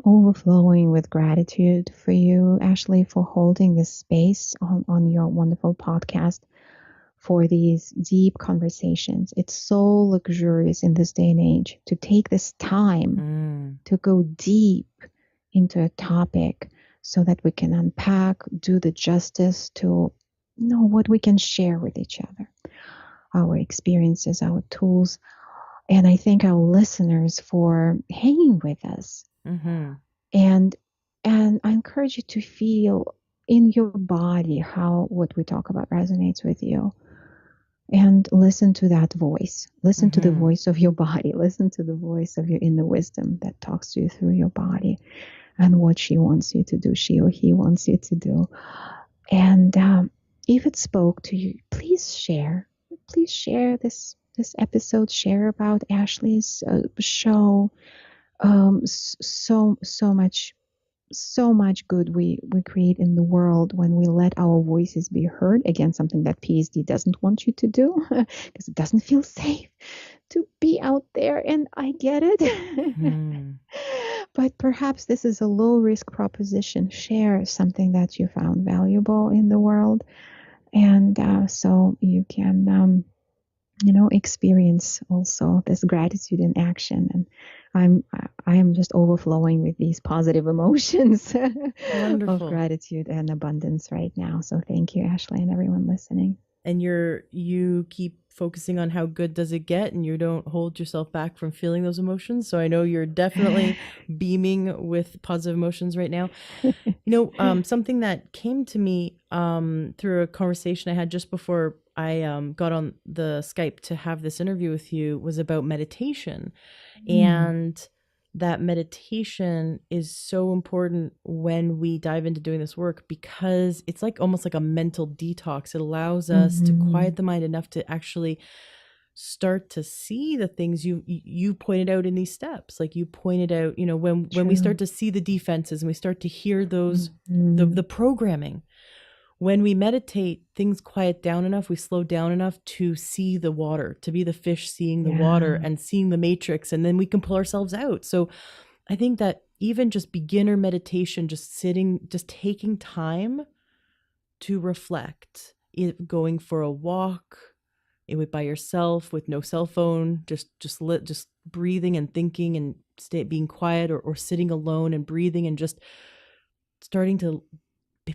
overflowing with gratitude for you, Ashley, for holding this space on your wonderful podcast for these deep conversations. It's so luxurious in this day and age to take this time to go deep into a topic, so that we can unpack, do the justice to know what we can share with each other, our experiences, our tools. And I thank our listeners for hanging with us. And I encourage you to feel in your body how what we talk about resonates with you. And listen to that voice. Listen to the voice of your body. Listen to the voice of your inner wisdom that talks to you through your body, and what she wants you to do, she or he wants you to do. And if it spoke to you, please share. Please share this episode. Share about Ashley's show. So much good we create in the world when we let our voices be heard. Again, something that PSD doesn't want you to do, because it doesn't feel safe to be out there, and I get it. But perhaps this is a low risk proposition. Share something that you found valuable in the world, and so you can experience also this gratitude in action. And I am just overflowing with these positive emotions of Wonderful. gratitude and abundance right now. So thank you, Ashley, and everyone listening. And you keep focusing on how good does it get, and you don't hold yourself back from feeling those emotions. So I know you're definitely beaming with positive emotions right now. Something that came to me through a conversation I had just before I got on the Skype to have this interview with you was about meditation. And that meditation is so important when we dive into doing this work, because it's like almost like a mental detox. It allows us to quiet the mind enough to actually start to see the things you pointed out in these steps. Like you pointed out, when we start to see the defenses and we start to hear those the programming. When we meditate, things quiet down enough, we slow down enough to see the water, to be the fish seeing the water and seeing the matrix, and then we can pull ourselves out. So I think that even just beginner meditation, just sitting, just taking time to reflect, going for a walk, by yourself with no cell phone, just breathing and thinking and being quiet, or sitting alone and breathing and just starting to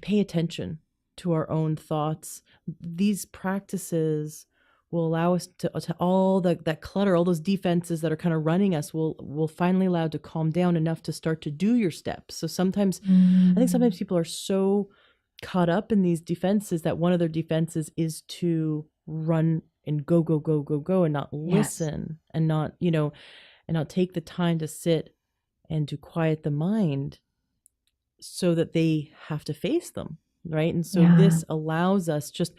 pay attention to our own thoughts. These practices will allow us to all that clutter, all those defenses that are kind of running us, will finally allow to calm down enough to start to do your steps. So sometimes, I think sometimes people are so caught up in these defenses that one of their defenses is to run and go, go, go, go, go, and not listen and not, and not take the time to sit and to quiet the mind, so that they have to face them. Right. And so this allows us, just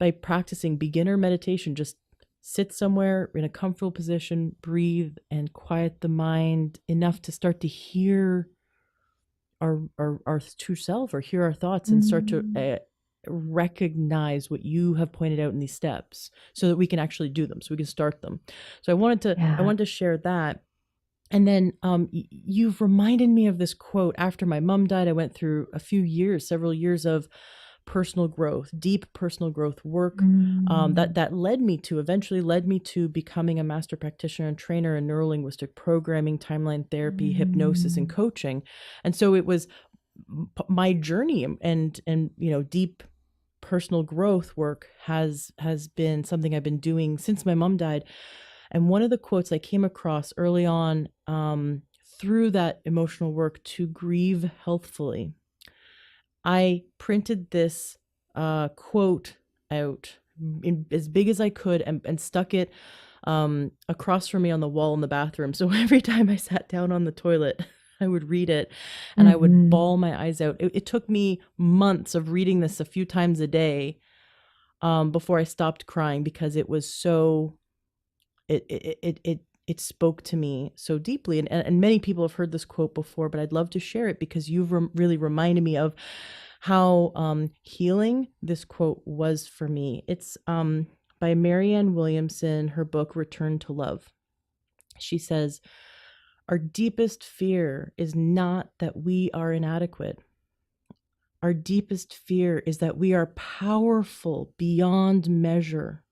by practicing beginner meditation, just sit somewhere in a comfortable position, breathe, and quiet the mind enough to start to hear our true self, or hear our thoughts, and start to recognize what you have pointed out in these steps, so that we can actually do them, so we can start them. So I wanted to share that. And then you've reminded me of this quote. After my mom died, I went through several years of personal growth, deep personal growth work that eventually led me to becoming a master practitioner and trainer in neurolinguistic programming, timeline therapy, hypnosis, and coaching. And so it was my journey, and deep personal growth work has been something I've been doing since my mom died. And one of the quotes I came across early on through that emotional work to grieve healthfully, I printed this quote out as big as I could and stuck it across from me on the wall in the bathroom. So every time I sat down on the toilet, I would read it and I would bawl my eyes out. It took me months of reading this a few times a day before I stopped crying, because it was so... It spoke to me so deeply. And many people have heard this quote before, but I'd love to share it because you've really reminded me of how healing this quote was for me. It's by Marianne Williamson, her book, Return to Love. She says, "Our deepest fear is not that we are inadequate. Our deepest fear is that we are powerful beyond measure.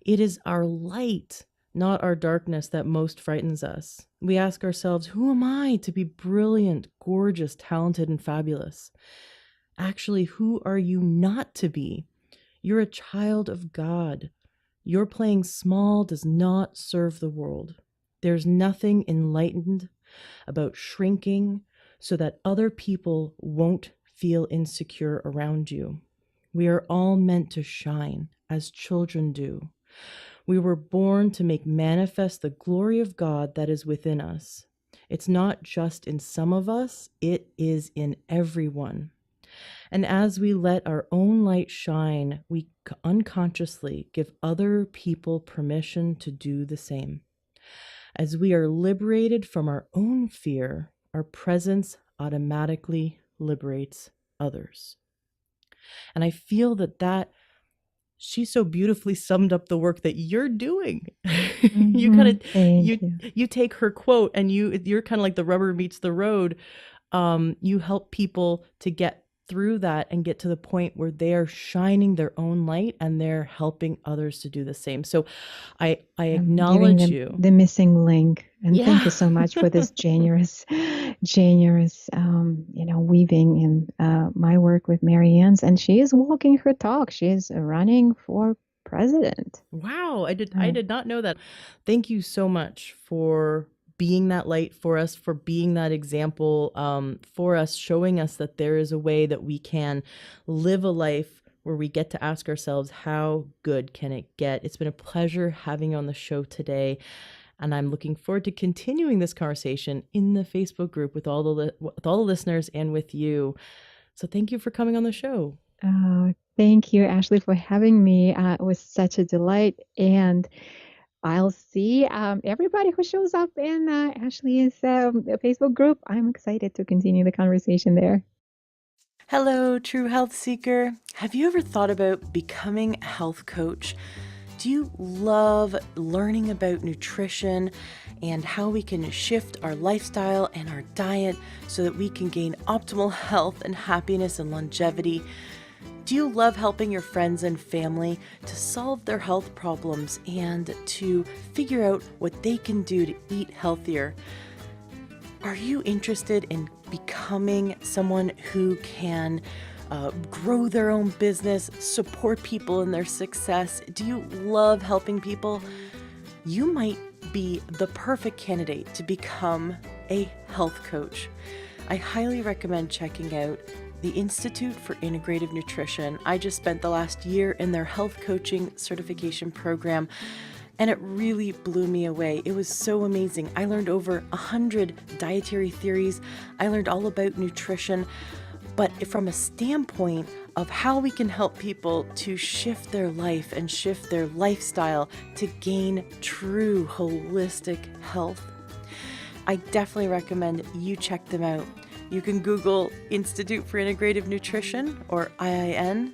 It is our light, not our darkness, that most frightens us. We ask ourselves, who am I to be brilliant, gorgeous, talented, and fabulous? Actually, who are you not to be? You're a child of God. Your playing small does not serve the world. There's nothing enlightened about shrinking so that other people won't feel insecure around you. We are all meant to shine as children do. We were born to make manifest the glory of God that is within us. It's not just in some of us, it is in everyone. And as we let our own light shine, we unconsciously give other people permission to do the same. As we are liberated from our own fear, our presence automatically liberates others." And I feel that she so beautifully summed up the work that you're doing. You kind of you take her quote and you're kind of like the rubber meets the road. You help people to get through that and get to the point where they are shining their own light and they're helping others to do the same. So I Giving acknowledge them you. the missing link. And thank you Yeah. so much for this generous, weaving in my work with Marianne's. And she is walking her talk. She is running for president. Wow, I did not know that. Thank you so much for being that light for us, for being that example for us, showing us that there is a way that we can live a life where we get to ask ourselves, how good can it get? It's been a pleasure having you on the show today, and I'm looking forward to continuing this conversation in the Facebook group with all the listeners and with you. So thank you for coming on the show. Thank you, Ashley, for having me. It was such a delight. And I'll see everybody who shows up in Ashley's Facebook group. I'm excited to continue the conversation there. Hello, true health seeker. Have you ever thought about becoming a health coach? Do you love learning about nutrition and how we can shift our lifestyle and our diet so that we can gain optimal health and happiness and longevity? Do you love helping your friends and family to solve their health problems and to figure out what they can do to eat healthier? Are you interested in becoming someone who can grow their own business, support people in their success? Do you love helping people? You might be the perfect candidate to become a health coach. I highly recommend checking out the Institute for Integrative Nutrition. I just spent the last year in their health coaching certification program, and it really blew me away. It was so amazing. I learned over 100 dietary theories. I learned all about nutrition, but from a standpoint of how we can help people to shift their life and shift their lifestyle to gain true holistic health. I definitely recommend you check them out. You can Google Institute for Integrative Nutrition or IIN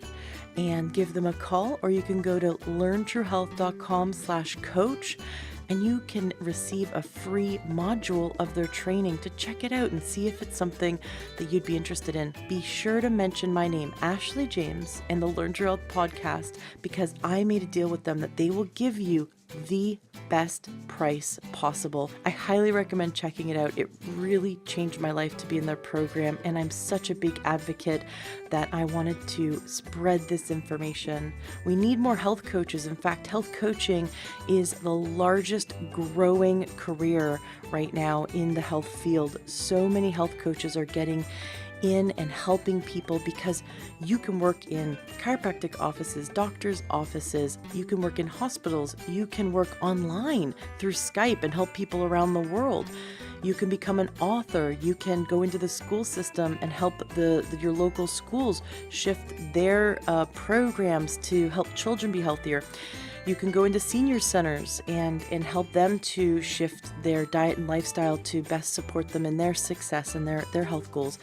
and give them a call, or you can go to learntruehealth.com/coach and you can receive a free module of their training to check it out and see if it's something that you'd be interested in. Be sure to mention my name, Ashley James, and the Learn True Health podcast, because I made a deal with them that they will give you the best price possible. I highly recommend checking it out. It really changed my life to be in their program, and I'm such a big advocate that I wanted to spread this information. We need more health coaches. In fact, health coaching is the largest growing career right now in the health field. So many health coaches are getting in and helping people because you can work in chiropractic offices, doctors' offices, you can work in hospitals, you can work online through Skype and help people around the world. You can become an author, you can go into the school system and help your local schools shift their programs to help children be healthier. You can go into senior centers and help them to shift their diet and lifestyle to best support them in their success and their health goals.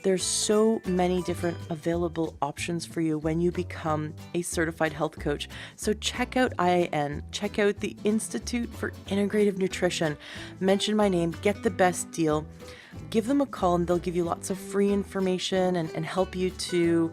There's so many different available options for you when you become a certified health coach. So check out IIN, check out the Institute for Integrative Nutrition, mention my name, get the best deal. Give them a call and they'll give you lots of free information and help you to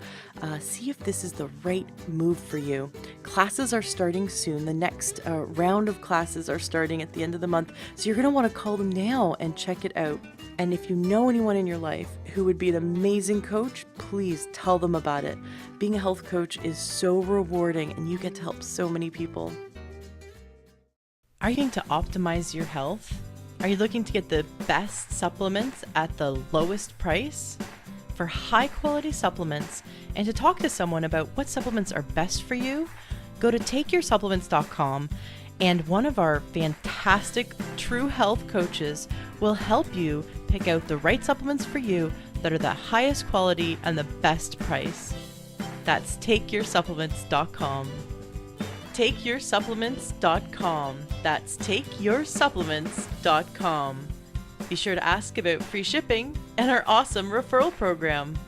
see if this is the right move for you. Classes are starting soon. The next round of classes are starting at the end of the month. So you're going to want to call them now and check it out. And if you know anyone in your life who would be an amazing coach, please tell them about it. Being a health coach is so rewarding and you get to help so many people. Are you looking to optimize your health? Are you looking to get the best supplements at the lowest price? For high quality supplements and to talk to someone about what supplements are best for you, go to takeyoursupplements.com and one of our fantastic true health coaches will help you pick out the right supplements for you that are the highest quality and the best price. That's takeyoursupplements.com. takeyoursupplements.com. That's takeyoursupplements.com. Be sure to ask about free shipping and our awesome referral program.